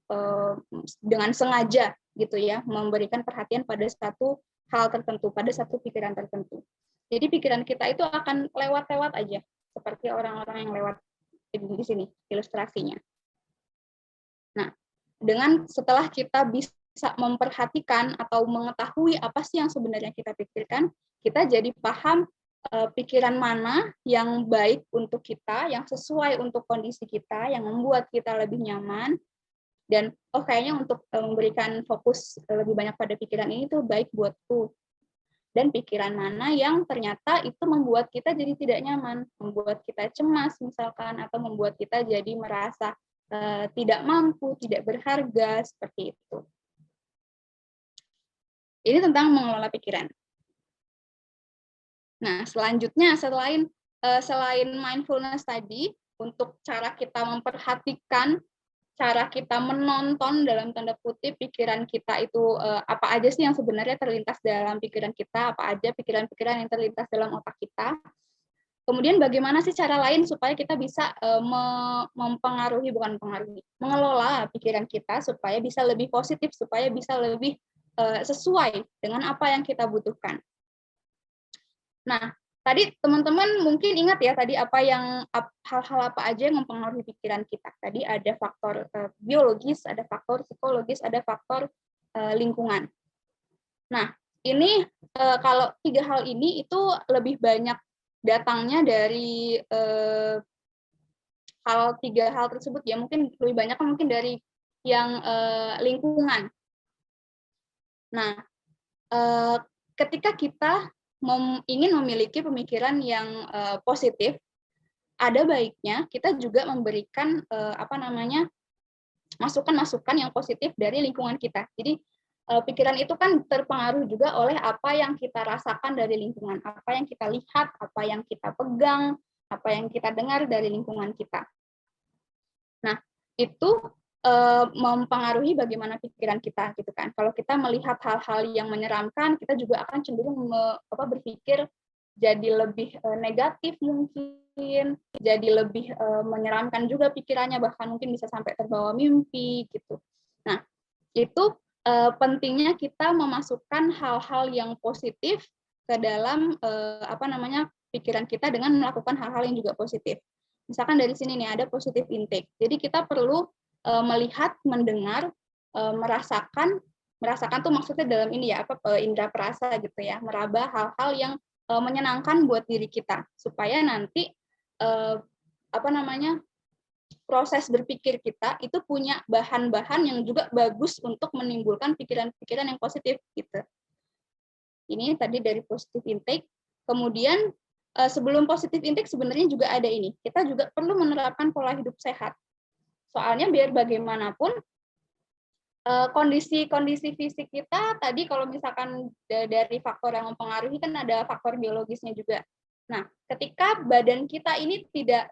dengan sengaja gitu ya memberikan perhatian pada satu hal tertentu, pada satu pikiran tertentu. Jadi pikiran kita itu akan lewat-lewat aja, seperti orang-orang yang lewat di sini ilustrasinya. Nah, setelah kita bisa memperhatikan atau mengetahui apa sih yang sebenarnya kita pikirkan, kita jadi paham pikiran mana yang baik untuk kita, yang sesuai untuk kondisi kita, yang membuat kita lebih nyaman, dan kayaknya untuk memberikan fokus lebih banyak pada pikiran ini tuh baik buatku. Dan pikiran mana yang ternyata itu membuat kita jadi tidak nyaman, membuat kita cemas misalkan, atau membuat kita jadi merasa tidak mampu, tidak berharga, seperti itu. Ini tentang mengelola pikiran. Nah, selanjutnya selain mindfulness tadi, untuk cara kita memperhatikan, cara kita menonton dalam tanda kutip pikiran kita itu apa aja sih yang sebenarnya terlintas dalam pikiran kita, apa aja pikiran-pikiran yang terlintas dalam otak kita. Kemudian bagaimana sih cara lain supaya kita bisa mengelola pikiran kita supaya bisa lebih positif, supaya bisa lebih sesuai dengan apa yang kita butuhkan. Nah, tadi teman-teman mungkin ingat ya tadi hal-hal apa aja yang mempengaruhi pikiran kita. Tadi ada faktor biologis, ada faktor psikologis, ada faktor lingkungan. Nah, ini kalau 3 hal ini itu lebih banyak datangnya dari 3 hal tersebut ya. Mungkin lebih banyak mungkin dari yang lingkungan. Nah, ketika kita ingin memiliki pemikiran yang positif, ada baiknya kita juga memberikan masukan-masukan yang positif dari lingkungan kita. Jadi pikiran itu kan terpengaruh juga oleh apa yang kita rasakan dari lingkungan, apa yang kita lihat, apa yang kita pegang, apa yang kita dengar dari lingkungan kita. Nah, itu mempengaruhi bagaimana pikiran kita gitu kan. Kalau kita melihat hal-hal yang menyeramkan, kita juga akan cenderung berpikir jadi lebih negatif mungkin, jadi lebih menyeramkan juga pikirannya, bahkan mungkin bisa sampai terbawa mimpi gitu. Nah, itu pentingnya kita memasukkan hal-hal yang positif ke dalam pikiran kita dengan melakukan hal-hal yang juga positif. Misalkan dari sini nih ada positive intake. Jadi kita perlu melihat, mendengar, merasakan tuh maksudnya dalam ini ya indera perasa gitu ya, meraba hal-hal yang menyenangkan buat diri kita supaya nanti proses berpikir kita itu punya bahan-bahan yang juga bagus untuk menimbulkan pikiran-pikiran yang positif gitu. Ini tadi dari positive intake. Kemudian sebelum positive intake sebenarnya juga ada ini. Kita juga perlu menerapkan pola hidup sehat. Soalnya biar bagaimanapun kondisi fisik kita tadi kalau misalkan dari faktor yang mempengaruhi kan ada faktor biologisnya juga. Nah, ketika badan kita ini tidak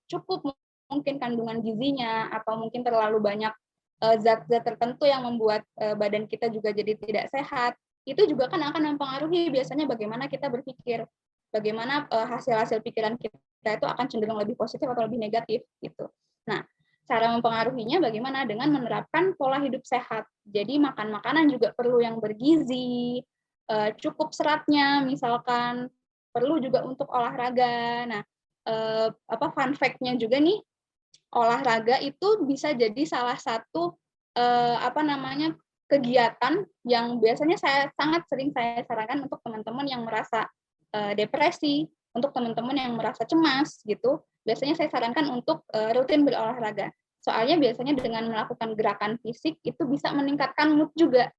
cukup mungkin kandungan gizinya atau mungkin terlalu banyak zat-zat tertentu yang membuat badan kita juga jadi tidak sehat, itu juga kan akan mempengaruhi biasanya bagaimana kita berpikir, bagaimana hasil-hasil pikiran kita itu akan cenderung lebih positif atau lebih negatif gitu. Nah, cara mempengaruhinya bagaimana? Dengan menerapkan pola hidup sehat. Jadi makan makanan juga perlu yang bergizi, cukup seratnya misalkan, perlu juga untuk olahraga. Nah, fun fact-nya juga nih, olahraga itu bisa jadi salah satu kegiatan yang biasanya sangat sering saya sarankan untuk teman-teman yang merasa depresi, untuk teman-teman yang merasa cemas gitu. Biasanya saya sarankan untuk rutin berolahraga. Soalnya biasanya dengan melakukan gerakan fisik itu bisa meningkatkan mood juga.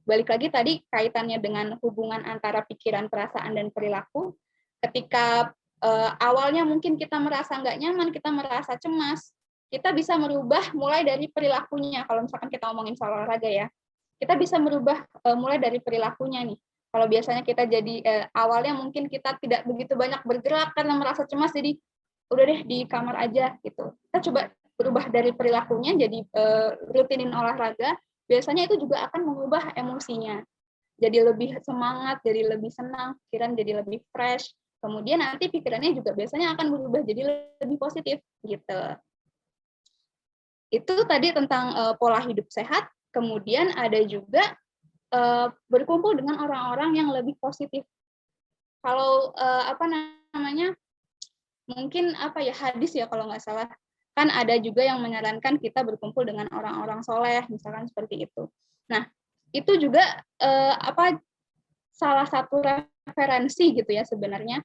Balik lagi tadi kaitannya dengan hubungan antara pikiran, perasaan, dan perilaku. Ketika awalnya mungkin kita merasa nggak nyaman, kita merasa cemas, kita bisa merubah mulai dari perilakunya. Kalau misalkan kita ngomongin soal olahraga ya, kita bisa merubah mulai dari perilakunya nih. Kalau biasanya kita jadi awalnya mungkin kita tidak begitu banyak bergerak karena merasa cemas, jadi udah deh di kamar aja gitu. Kita coba berubah dari perilakunya jadi rutinin olahraga, biasanya itu juga akan mengubah emosinya. Jadi lebih semangat, jadi lebih senang, pikiran jadi lebih fresh. Kemudian nanti pikirannya juga biasanya akan berubah jadi lebih positif gitu. Itu tadi tentang pola hidup sehat. Kemudian ada juga berkumpul dengan orang-orang yang lebih positif. Kalau mungkin hadis ya kalau nggak salah, kan ada juga yang menyarankan kita berkumpul dengan orang-orang soleh, misalkan seperti itu. Nah, itu juga salah satu referensi gitu ya sebenarnya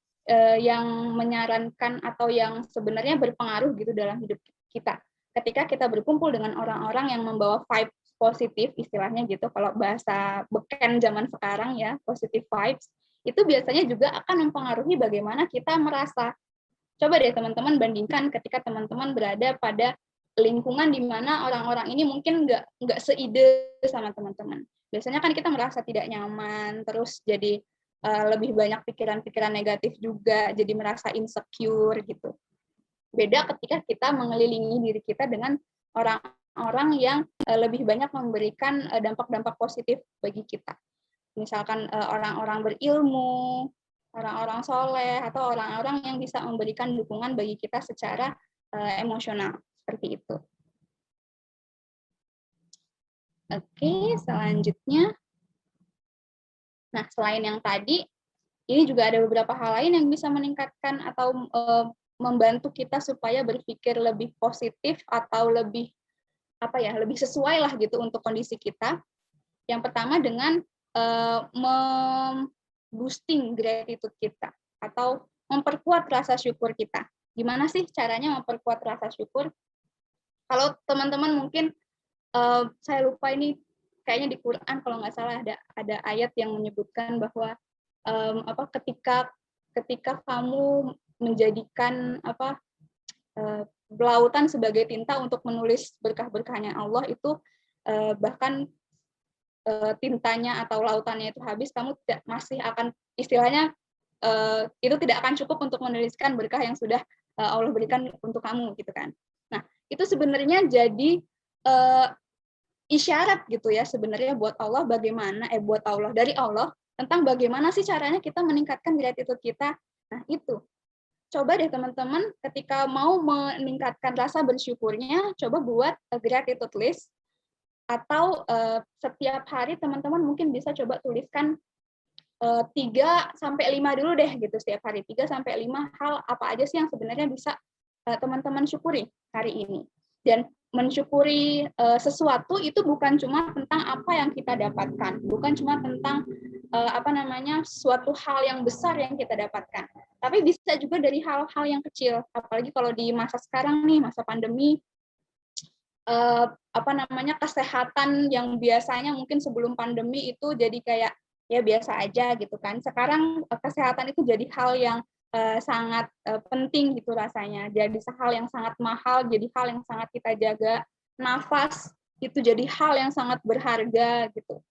yang menyarankan atau yang sebenarnya berpengaruh gitu dalam hidup kita. Ketika kita berkumpul dengan orang-orang yang membawa vibe positif, istilahnya gitu, kalau bahasa beken zaman sekarang ya, positive vibes, itu biasanya juga akan mempengaruhi bagaimana kita merasa. Coba deh teman-teman bandingkan ketika teman-teman berada pada lingkungan di mana orang-orang ini mungkin nggak seide sama teman-teman. Biasanya kan kita merasa tidak nyaman, terus jadi lebih banyak pikiran-pikiran negatif juga, jadi merasa insecure gitu. Beda ketika kita mengelilingi diri kita dengan orang-orang yang lebih banyak memberikan dampak-dampak positif bagi kita. Misalkan orang-orang berilmu, orang-orang soleh, atau orang-orang yang bisa memberikan dukungan bagi kita secara emosional, seperti itu. Oke, selanjutnya. Nah, selain yang tadi, ini juga ada beberapa hal lain yang bisa meningkatkan atau membantu kita supaya berpikir lebih positif atau lebih lebih sesuai lah gitu untuk kondisi kita. Yang pertama dengan boosting gratitude kita atau memperkuat rasa syukur kita. Gimana sih caranya memperkuat rasa syukur? Kalau teman-teman mungkin saya lupa ini kayaknya di Quran kalau nggak salah ada ayat yang menyebutkan bahwa ketika kamu menjadikan lautan sebagai tinta untuk menulis berkah-berkahnya Allah itu bahkan tintanya atau lautannya itu habis, kamu masih akan istilahnya itu tidak akan cukup untuk menuliskan berkah yang sudah Allah berikan untuk kamu gitu kan. Nah, itu sebenarnya jadi isyarat gitu ya sebenarnya buat Allah dari Allah tentang bagaimana sih caranya kita meningkatkan gratitude kita. Nah, itu. Coba deh teman-teman ketika mau meningkatkan rasa bersyukurnya, coba buat gratitude list. Atau setiap hari teman-teman mungkin bisa coba tuliskan 3-5 dulu deh gitu setiap hari. 3-5 hal apa aja sih yang sebenarnya bisa teman-teman syukuri hari ini. Dan mensyukuri sesuatu itu bukan cuma tentang apa yang kita dapatkan, bukan cuma tentang suatu hal yang besar yang kita dapatkan, tapi bisa juga dari hal-hal yang kecil. Apalagi kalau di masa sekarang nih, masa pandemi, kesehatan yang biasanya mungkin sebelum pandemi itu jadi kayak ya biasa aja gitu kan. Sekarang kesehatan itu jadi hal yang sangat penting gitu rasanya. Jadi hal yang sangat mahal, jadi hal yang sangat kita jaga. Nafas itu jadi hal yang sangat berharga gitu.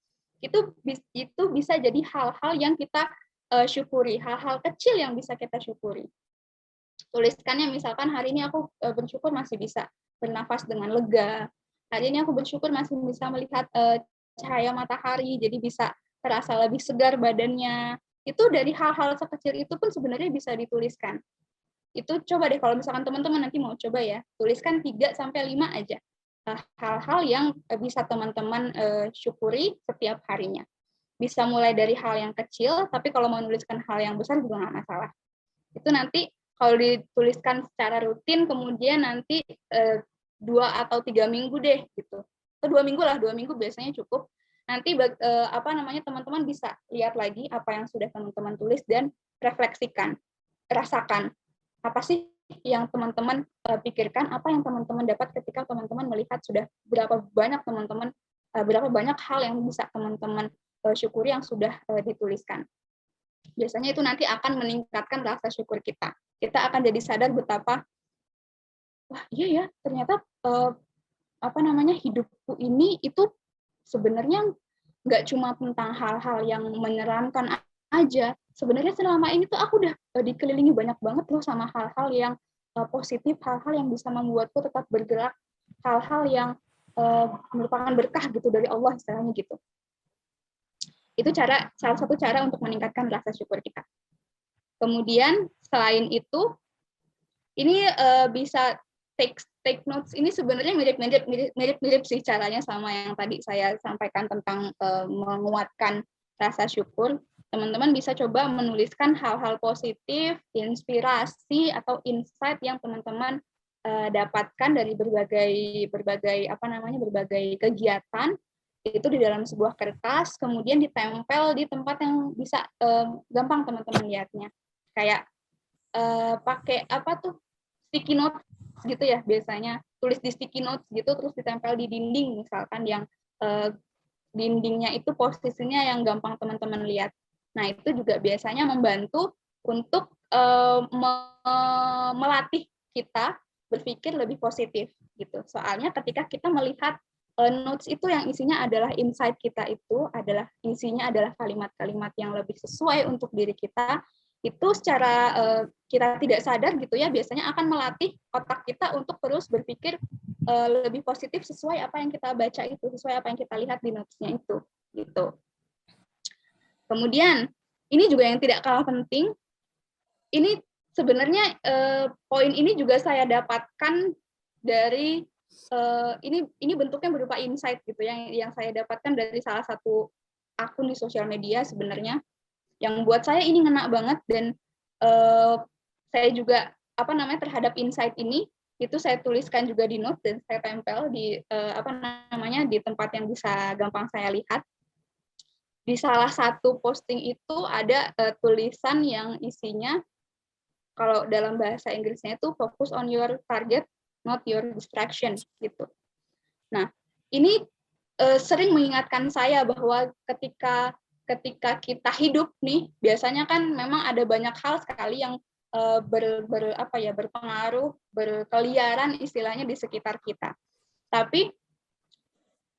Itu bisa jadi hal-hal yang kita syukuri, hal-hal kecil yang bisa kita syukuri. Tuliskannya misalkan hari ini aku bersyukur masih bisa bernafas dengan lega. Hari ini aku bersyukur masih bisa melihat cahaya matahari, jadi bisa terasa lebih segar badannya. Itu dari hal-hal sekecil itu pun sebenarnya bisa dituliskan. Itu coba deh kalau misalkan teman-teman nanti mau coba ya, tuliskan 3-5 aja. Hal-hal yang bisa teman-teman syukuri setiap harinya. Bisa mulai dari hal yang kecil, tapi kalau mau menuliskan hal yang besar juga nggak masalah. Itu nanti kalau dituliskan secara rutin, kemudian nanti 2 atau 3 minggu deh gitu. Atau 2 minggu lah, 2 minggu biasanya cukup. Nanti teman-teman bisa lihat lagi apa yang sudah teman-teman tulis dan refleksikan, rasakan apa sih yang teman-teman pikirkan, apa yang teman-teman dapat ketika teman-teman melihat sudah berapa banyak hal yang bisa teman-teman syukuri yang sudah dituliskan. Biasanya itu nanti akan meningkatkan rasa syukur kita. Kita akan jadi sadar betapa, wah iya ya, ternyata hidupku ini itu sebenarnya nggak cuma tentang hal-hal yang menyeramkan aja. Sebenarnya selama ini tuh aku udah dikelilingi banyak banget loh sama hal-hal yang positif, hal-hal yang bisa membuatku tetap bergerak, hal-hal yang merupakan berkah gitu dari Allah istilahnya gitu. Itu salah satu cara untuk meningkatkan rasa syukur kita. Kemudian selain itu, ini bisa take notes. Ini sebenarnya mirip sih caranya sama yang tadi saya sampaikan tentang menguatkan rasa syukur. Teman-teman bisa coba menuliskan hal-hal positif, inspirasi atau insight yang teman-teman dapatkan dari berbagai kegiatan itu di dalam sebuah kertas, kemudian ditempel di tempat yang bisa gampang teman-teman lihatnya. Kayak pakai sticky note gitu ya biasanya, tulis di sticky note gitu terus ditempel di dinding misalkan yang dindingnya itu posisinya yang gampang teman-teman lihat. Nah itu juga biasanya membantu untuk melatih kita berpikir lebih positif gitu. Soalnya ketika kita melihat notes itu yang isinya adalah insight kita, itu adalah isinya adalah kalimat-kalimat yang lebih sesuai untuk diri kita, itu secara kita tidak sadar gitu ya biasanya akan melatih otak kita untuk terus berpikir lebih positif sesuai apa yang kita baca itu, sesuai apa yang kita lihat di notes-nya itu gitu. Kemudian ini juga yang tidak kalah penting, ini sebenarnya poin ini juga saya dapatkan dari ini bentuknya berupa insight gitu yang saya dapatkan dari salah satu akun di sosial media sebenarnya, yang buat saya ini ngena banget, dan saya juga terhadap insight ini itu saya tuliskan juga di note dan saya tempel di di tempat yang bisa gampang saya lihat. Di salah satu posting itu ada tulisan yang isinya, kalau dalam bahasa Inggrisnya itu focus on your target, not your distraction gitu. Nah, ini sering mengingatkan saya bahwa ketika kita hidup nih, biasanya kan memang ada banyak hal sekali yang berpengaruh, berkeliaran istilahnya di sekitar kita. Tapi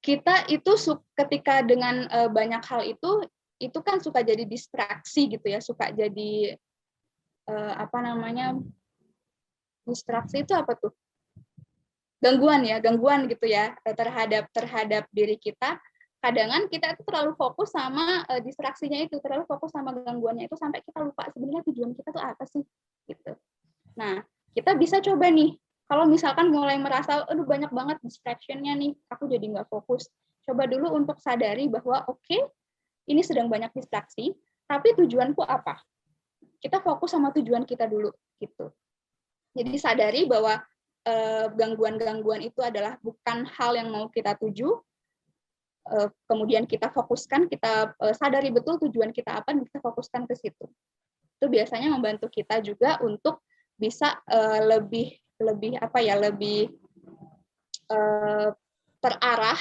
kita itu ketika dengan banyak hal itu kan suka jadi distraksi gitu ya, suka jadi distraksi itu apa tuh? Gangguan gitu ya terhadap diri kita. Kadang kita itu terlalu fokus sama distraksinya itu, terlalu fokus sama gangguannya itu sampai kita lupa sebenarnya tujuan kita tuh apa sih gitu. Nah, kita bisa coba nih, kalau misalkan mulai merasa aduh banyak banget distraction-nya nih, aku jadi nggak fokus. Coba dulu untuk sadari bahwa oke, ini sedang banyak distraksi, tapi tujuanku apa? Kita fokus sama tujuan kita dulu gitu. Jadi sadari bahwa gangguan-gangguan itu adalah bukan hal yang mau kita tuju, kemudian kita fokuskan, kita sadari betul tujuan kita apa, dan kita fokuskan ke situ. Itu biasanya membantu kita juga untuk bisa lebih terarah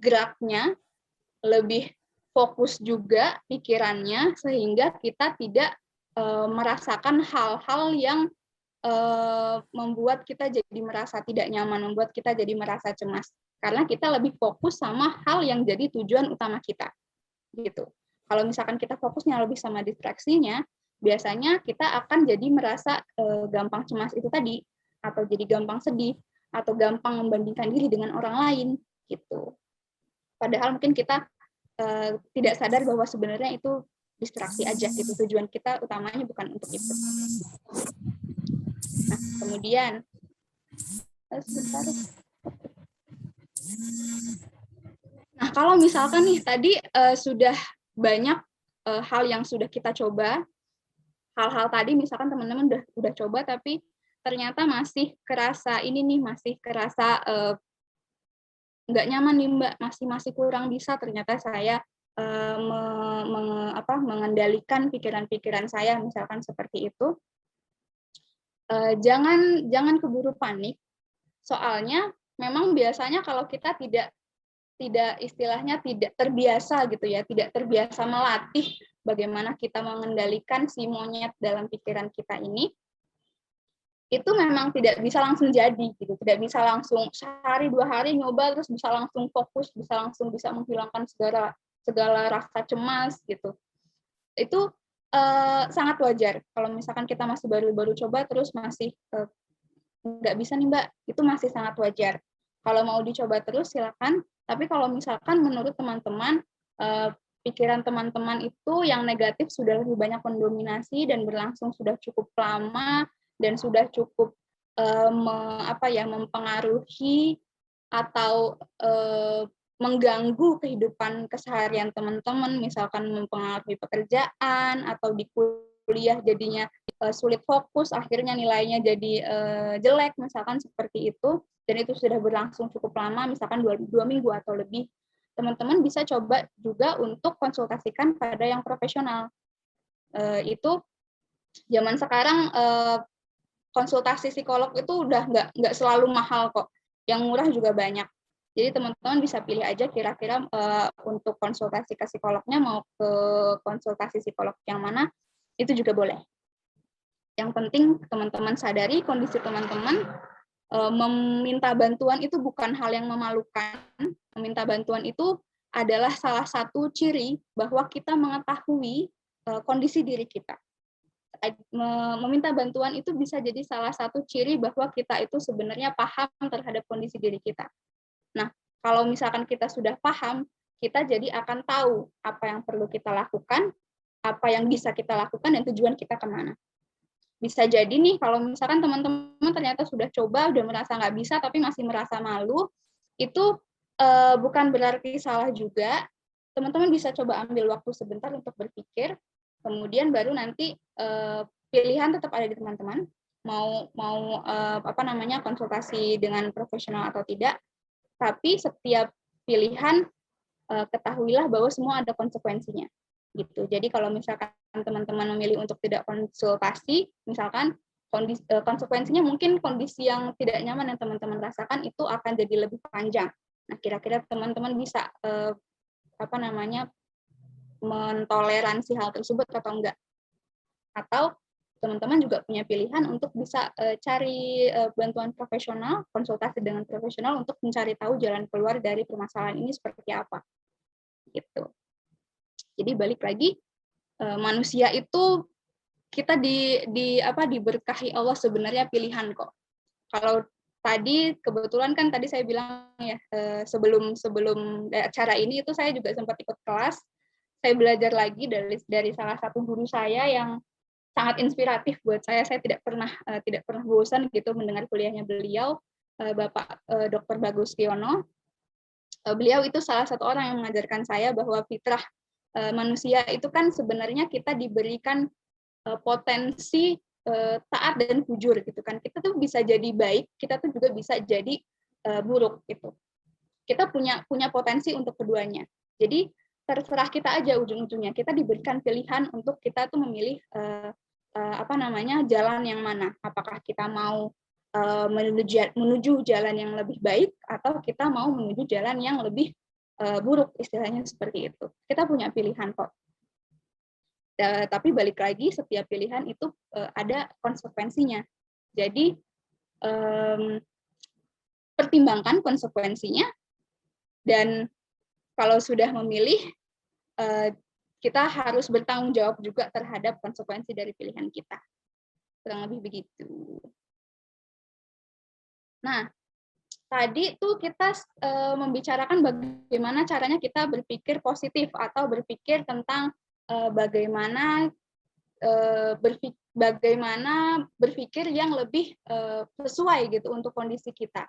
geraknya, lebih fokus juga pikirannya, sehingga kita tidak merasakan hal-hal yang membuat kita jadi merasa tidak nyaman, membuat kita jadi merasa cemas. Karena kita lebih fokus sama hal yang jadi tujuan utama kita. Gitu. Kalau misalkan kita fokusnya lebih sama distraksinya, biasanya kita akan jadi merasa gampang cemas itu tadi, atau jadi gampang sedih, atau gampang membandingkan diri dengan orang lain, gitu. Padahal mungkin kita tidak sadar bahwa sebenarnya itu distraksi aja gitu. Tujuan kita utamanya bukan untuk itu. Nah, kemudian sebentar. Nah, kalau misalkan nih tadi sudah banyak hal yang sudah kita coba, hal-hal tadi misalkan teman-teman udah coba tapi ternyata masih kerasa ini nih, masih kerasa nggak nyaman nih Mbak, masih kurang bisa ternyata saya mengendalikan pikiran-pikiran saya, misalkan seperti itu. Jangan keburu panik, soalnya memang biasanya kalau kita tidak istilahnya tidak terbiasa gitu ya, tidak terbiasa melatih bagaimana kita mengendalikan si monyet dalam pikiran kita ini, itu memang tidak bisa langsung jadi gitu, tidak bisa langsung sehari 2 hari nyoba terus bisa langsung fokus, bisa menghilangkan segala rasa cemas gitu. Itu sangat wajar kalau misalkan kita masih baru coba terus masih nggak bisa nih Mbak, itu masih sangat wajar. Kalau mau dicoba terus silakan, tapi kalau misalkan menurut teman-teman pikiran teman-teman itu yang negatif sudah lebih banyak mendominasi dan berlangsung sudah cukup lama dan sudah cukup mempengaruhi atau mengganggu kehidupan keseharian teman-teman, misalkan mempengaruhi pekerjaan atau di kuliah jadinya sulit fokus, akhirnya nilainya jadi jelek, misalkan seperti itu, dan itu sudah berlangsung cukup lama, misalkan 2 minggu atau lebih, teman-teman bisa coba juga untuk konsultasikan pada yang profesional. Itu zaman sekarang konsultasi psikolog itu udah nggak selalu mahal kok, yang murah juga banyak. Jadi teman-teman bisa pilih aja kira-kira untuk konsultasi ke psikolognya mau ke konsultasi psikolog yang mana, itu juga boleh. Yang penting teman-teman sadari kondisi teman-teman, meminta bantuan itu bukan hal yang memalukan. Meminta bantuan itu adalah salah satu ciri bahwa kita mengetahui kondisi diri kita. Meminta bantuan itu bisa jadi salah satu ciri bahwa kita itu sebenarnya paham terhadap kondisi diri kita. Nah, kalau misalkan kita sudah paham, kita jadi akan tahu apa yang perlu kita lakukan, apa yang bisa kita lakukan, dan tujuan kita kemana. Bisa jadi nih, kalau misalkan teman-teman ternyata sudah coba, udah merasa nggak bisa, tapi masih merasa malu, itu bukan berarti salah juga. Teman-teman bisa coba ambil waktu sebentar untuk berpikir, kemudian baru nanti pilihan tetap ada di teman-teman, mau konsultasi dengan profesional atau tidak, tapi setiap pilihan ketahuilah bahwa semua ada konsekuensinya. Gitu. Jadi kalau misalkan teman-teman memilih untuk tidak konsultasi, misalkan konsekuensinya mungkin kondisi yang tidak nyaman yang teman-teman rasakan itu akan jadi lebih panjang. Nah, kira-kira teman-teman bisa mentoleransi hal tersebut atau enggak? Atau teman-teman juga punya pilihan untuk bisa cari bantuan profesional, konsultasi dengan profesional untuk mencari tahu jalan keluar dari permasalahan ini seperti apa. Gitu. Jadi balik lagi, manusia itu kita diberkahi Allah sebenarnya pilihan kok. Kalau tadi kebetulan kan tadi saya bilang ya sebelum acara ini itu saya juga sempat ikut kelas. Saya belajar lagi dari salah satu guru saya yang sangat inspiratif buat saya. Saya tidak pernah bosan gitu mendengar kuliahnya beliau, Bapak Dr. Bagus Kiono. Beliau itu salah satu orang yang mengajarkan saya bahwa fitrah manusia itu kan sebenarnya kita diberikan potensi taat dan jujur gitu kan. Kita tuh bisa jadi baik, kita tuh juga bisa jadi buruk gitu. Kita punya potensi untuk keduanya. Jadi terserah kita aja ujung-ujungnya. Kita diberikan pilihan untuk kita tuh memilih jalan yang mana. Apakah kita mau menuju jalan yang lebih baik atau kita mau menuju jalan yang lebih buruk, istilahnya seperti itu. Kita punya pilihan kok. Tapi balik lagi, setiap pilihan itu ada konsekuensinya. Jadi pertimbangkan konsekuensinya, dan kalau sudah memilih, kita harus bertanggung jawab juga terhadap konsekuensi dari pilihan kita. Kurang lebih begitu. Nah, tadi tuh kita membicarakan bagaimana caranya kita berpikir positif atau berpikir tentang bagaimana berpikir yang lebih sesuai gitu untuk kondisi kita.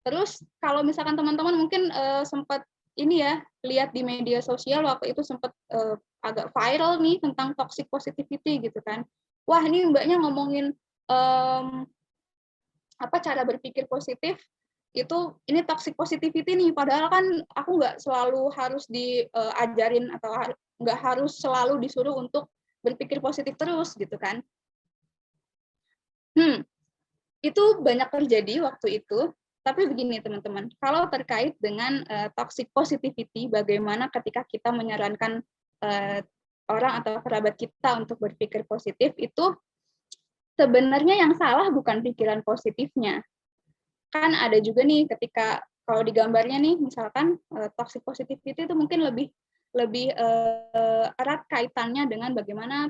Terus kalau misalkan teman-teman mungkin sempat ini ya, lihat di media sosial waktu itu sempat agak viral nih tentang toxic positivity gitu kan. Wah, ini mbaknya ngomongin cara berpikir positif itu, ini toxic positivity nih, padahal kan aku nggak selalu harus diajarin atau nggak harus selalu disuruh untuk berpikir positif terus gitu kan. Itu banyak terjadi waktu itu. Tapi begini teman-teman, kalau terkait dengan toxic positivity, bagaimana ketika kita menyarankan orang atau kerabat kita untuk berpikir positif, itu sebenarnya yang salah bukan pikiran positifnya. Kan ada juga nih ketika kalau digambarnya nih, misalkan toxic positivity itu mungkin lebih erat kaitannya dengan bagaimana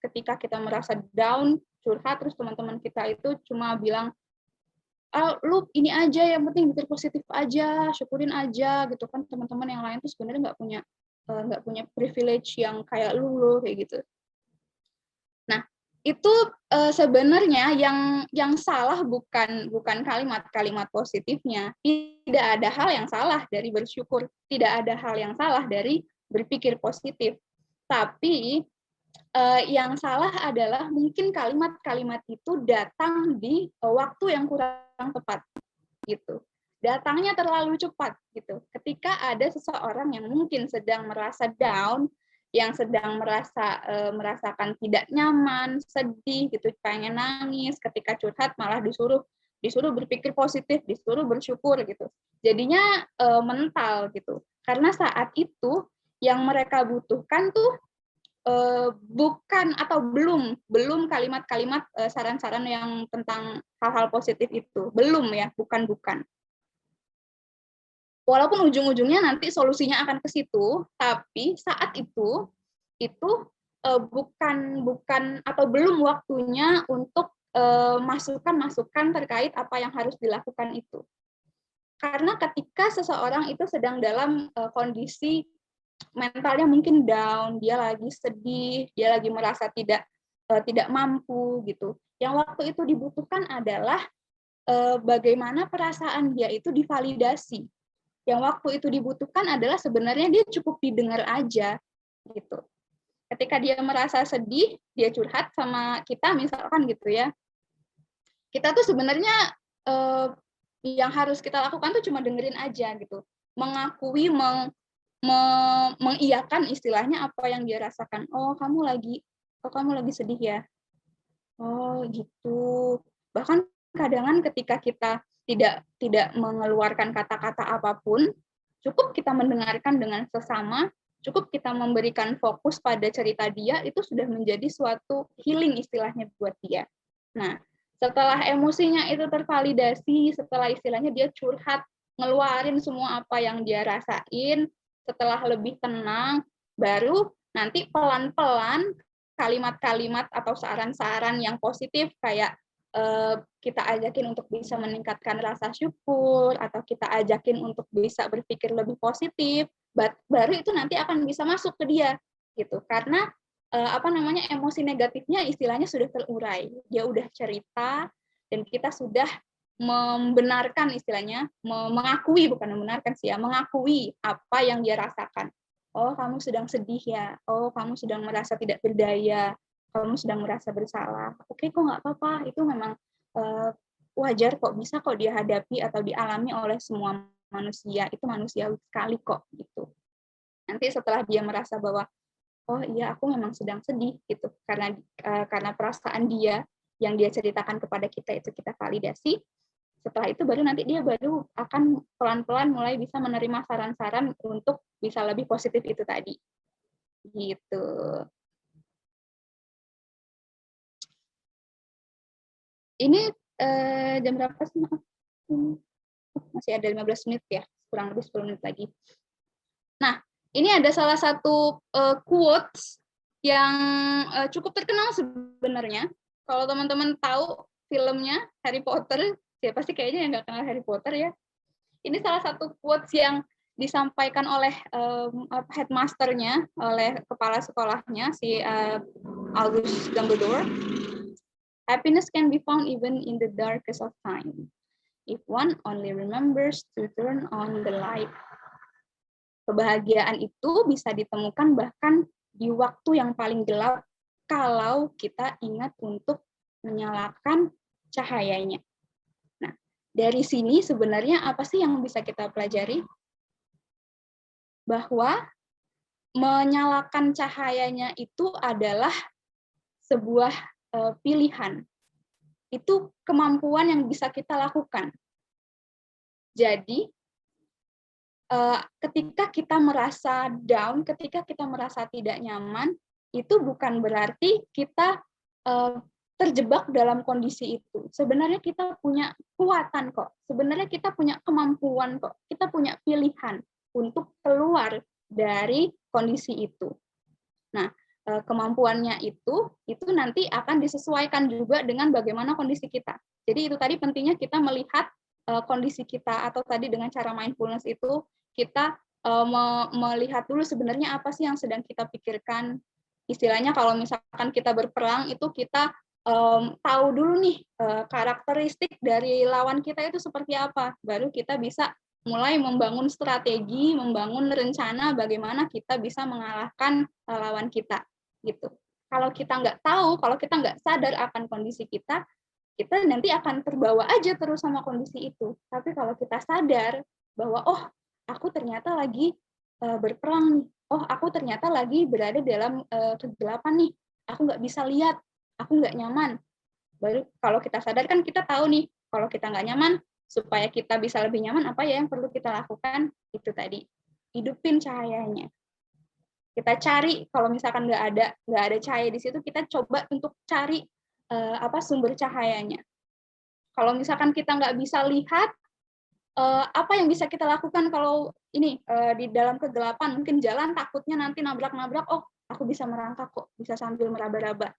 ketika kita merasa down, curhat, terus teman-teman kita itu cuma bilang, lu ini aja, yang penting pikir positif aja, syukurin aja gitu kan. Teman-teman yang lain tuh sebenarnya nggak punya privilege yang kayak lu kayak gitu. Nah, itu sebenarnya yang salah bukan kalimat-kalimat positifnya. Tidak ada hal yang salah dari bersyukur, tidak ada hal yang salah dari berpikir positif. Tapi yang salah adalah mungkin kalimat-kalimat itu datang di waktu yang kurang tepat gitu. Datangnya terlalu cepat gitu. Ketika ada seseorang yang mungkin sedang merasa down, yang sedang merasakan tidak nyaman, sedih gitu, pengen nangis, ketika curhat malah disuruh berpikir positif, disuruh bersyukur gitu. Jadinya mental gitu. Karena saat itu yang mereka butuhkan tuh bukan atau belum kalimat-kalimat saran-saran yang tentang hal-hal positif itu, belum ya, bukan. Walaupun ujung-ujungnya nanti solusinya akan ke situ, tapi saat itu bukan atau belum waktunya untuk masukan-masukan terkait apa yang harus dilakukan itu. Karena ketika seseorang itu sedang dalam kondisi mentalnya mungkin down, dia lagi sedih, dia lagi merasa tidak mampu gitu. Yang waktu itu dibutuhkan adalah bagaimana perasaan dia itu divalidasi. Yang waktu itu dibutuhkan adalah sebenarnya dia cukup didengar aja gitu. Ketika dia merasa sedih, dia curhat sama kita misalkan gitu ya. Kita tuh sebenarnya yang harus kita lakukan tuh cuma dengerin aja gitu. Mengakui, mengiyakan istilahnya apa yang dia rasakan. Oh, kamu lagi sedih ya. Oh, gitu. Bahkan kadang ketika kita tidak mengeluarkan kata-kata apapun, cukup kita mendengarkan dengan sesama, cukup kita memberikan fokus pada cerita dia, itu sudah menjadi suatu healing istilahnya buat dia. Nah, setelah emosinya itu tervalidasi, setelah istilahnya dia curhat, ngeluarin semua apa yang dia rasain, setelah lebih tenang, baru nanti pelan-pelan kalimat-kalimat atau saran-saran yang positif kayak kita ajakin untuk bisa meningkatkan rasa syukur, atau kita ajakin untuk bisa berpikir lebih positif, baru itu nanti akan bisa masuk ke dia gitu. Karena emosi negatifnya istilahnya sudah terurai, dia udah cerita dan kita sudah membenarkan istilahnya, mengakui, bukan membenarkan sih ya, mengakui apa yang dia rasakan. Oh, kamu sedang sedih ya. Oh, kamu sedang merasa tidak berdaya. Kamu sedang merasa bersalah. Oke, kok nggak apa-apa. Itu memang wajar kok, bisa kok dihadapi atau dialami oleh semua manusia. Itu manusiawi sekali kok gitu. Nanti setelah dia merasa bahwa oh iya aku memang sedang sedih gitu karena perasaan dia, yang dia ceritakan kepada kita itu kita validasi. Setelah itu baru nanti dia baru akan pelan-pelan mulai bisa menerima saran-saran untuk bisa lebih positif itu tadi. Gitu. Ini jam berapa sih? Masih ada 15 menit ya, kurang lebih 10 menit lagi. Nah, ini ada salah satu quotes yang cukup terkenal sebenarnya. Kalau teman-teman tahu filmnya Harry Potter, siapa sih kayaknya yang nggak kenal Harry Potter ya? Ini salah satu quotes yang disampaikan oleh headmasternya, oleh kepala sekolahnya, si Albus Dumbledore. Happiness can be found even in the darkest of time, if one only remembers to turn on the light. Kebahagiaan itu bisa ditemukan bahkan di waktu yang paling gelap kalau kita ingat untuk menyalakan cahayanya. Nah, dari sini sebenarnya apa sih yang bisa kita pelajari? Bahwa menyalakan cahayanya itu adalah sebuah pilihan. Itu kemampuan yang bisa kita lakukan. Jadi, ketika kita merasa down, ketika kita merasa tidak nyaman, itu bukan berarti kita terjebak dalam kondisi itu. Sebenarnya kita punya kekuatan kok. Sebenarnya kita punya kemampuan kok. Kita punya pilihan untuk keluar dari kondisi itu. Nah, kemampuannya itu nanti akan disesuaikan juga dengan bagaimana kondisi kita. Jadi itu tadi pentingnya kita melihat kondisi kita, atau tadi dengan cara mindfulness itu kita melihat dulu sebenarnya apa sih yang sedang kita pikirkan. Istilahnya kalau misalkan kita berperang itu kita tahu dulu nih karakteristik dari lawan kita itu seperti apa, baru kita bisa mulai membangun strategi, membangun rencana bagaimana kita bisa mengalahkan lawan kita, gitu. Kalau kita nggak tahu, kalau kita nggak sadar akan kondisi kita nanti akan terbawa aja terus sama kondisi itu. Tapi kalau kita sadar bahwa, oh, aku ternyata lagi berperang nih, oh, aku ternyata lagi berada dalam kegelapan nih, aku nggak bisa lihat, aku nggak nyaman. Baru kalau kita sadar kan kita tahu nih, kalau kita nggak nyaman, supaya kita bisa lebih nyaman, apa ya yang perlu kita lakukan? Itu tadi, hidupin cahayanya. Kita cari, kalau misalkan nggak ada cahaya di situ, kita coba untuk cari sumber cahayanya. Kalau misalkan kita nggak bisa lihat, apa yang bisa kita lakukan kalau ini di dalam kegelapan, mungkin jalan takutnya nanti nabrak-nabrak, oh aku bisa merangkak kok, bisa sambil meraba-raba.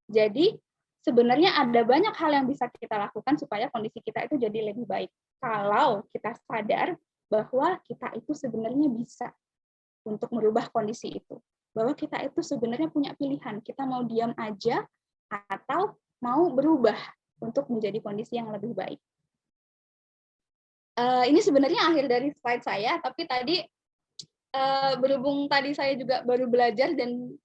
Jadi sebenarnya ada banyak hal yang bisa kita lakukan supaya kondisi kita itu jadi lebih baik. Kalau kita sadar bahwa kita itu sebenarnya bisa untuk merubah kondisi itu. Bahwa kita itu sebenarnya punya pilihan, kita mau diam aja atau mau berubah untuk menjadi kondisi yang lebih baik. Ini sebenarnya akhir dari slide saya, tapi tadi berhubung tadi saya juga baru belajar dan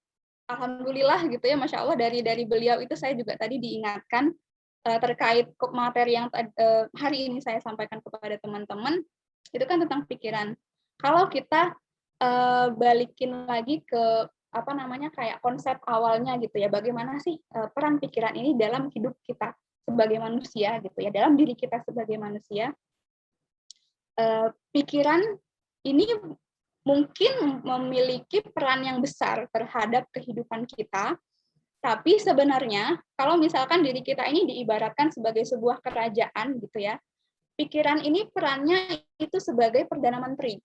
alhamdulillah gitu ya, Masya Allah dari beliau itu saya juga tadi diingatkan terkait materi yang hari ini saya sampaikan kepada teman-teman, itu kan tentang pikiran. Kalau kita balikin lagi ke kayak konsep awalnya gitu ya, bagaimana sih peran pikiran ini dalam hidup kita sebagai manusia gitu ya, dalam diri kita sebagai manusia. Pikiran ini mungkin memiliki peran yang besar terhadap kehidupan kita, tapi sebenarnya kalau misalkan diri kita ini diibaratkan sebagai sebuah kerajaan gitu ya, pikiran ini perannya itu sebagai Perdana Menteri.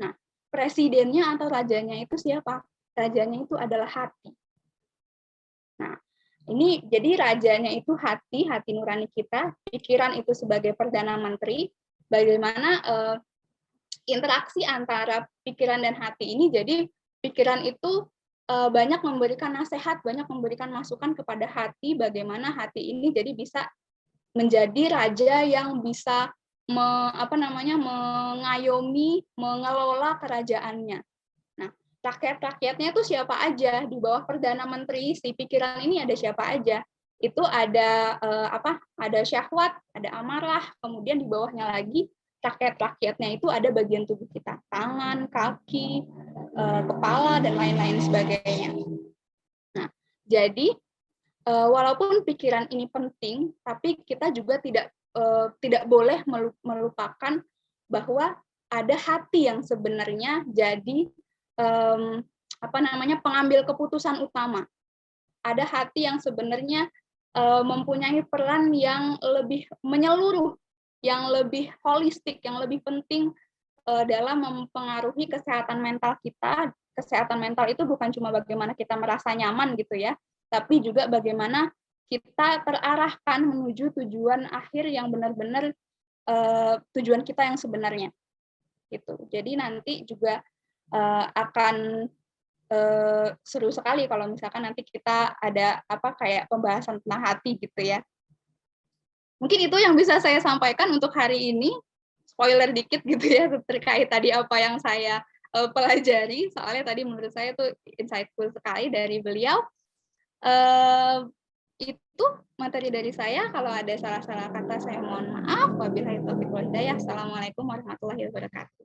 Nah, presidennya atau rajanya itu siapa? Rajanya itu adalah hati. Nah, ini jadi rajanya itu hati nurani kita, pikiran itu sebagai Perdana Menteri, bagaimana interaksi antara pikiran dan hati ini, jadi pikiran itu banyak memberikan nasihat, banyak memberikan masukan kepada hati, bagaimana hati ini jadi bisa menjadi raja yang bisa mengayomi, mengelola kerajaannya. Nah, rakyat-rakyatnya itu siapa aja di bawah Perdana Menteri si pikiran ini, ada siapa aja? Itu ada ada syahwat, ada amarah, kemudian di bawahnya lagi rakyat-rakyatnya itu ada bagian tubuh kita, tangan, kaki, kepala, dan lain-lain sebagainya. Nah, jadi walaupun pikiran ini penting, tapi kita juga tidak boleh melupakan bahwa ada hati yang sebenarnya jadi pengambil keputusan utama. Ada hati yang sebenarnya mempunyai peran yang lebih menyeluruh, yang lebih holistik, yang lebih penting dalam mempengaruhi kesehatan mental kita. Kesehatan mental itu bukan cuma bagaimana kita merasa nyaman gitu ya, tapi juga bagaimana kita terarahkan menuju tujuan akhir yang benar-benar tujuan kita yang sebenarnya. Gitu. Jadi nanti juga akan seru sekali kalau misalkan nanti kita ada kayak pembahasan tentang hati gitu ya. Mungkin itu yang bisa saya sampaikan untuk hari ini. Spoiler dikit gitu ya terkait tadi apa yang saya pelajari. Soalnya tadi menurut saya itu insightful sekali dari beliau. Itu materi dari saya. Kalau ada salah-salah kata saya mohon maaf. Wabillahi taufiq wal hidayah. Assalamualaikum warahmatullahi wabarakatuh.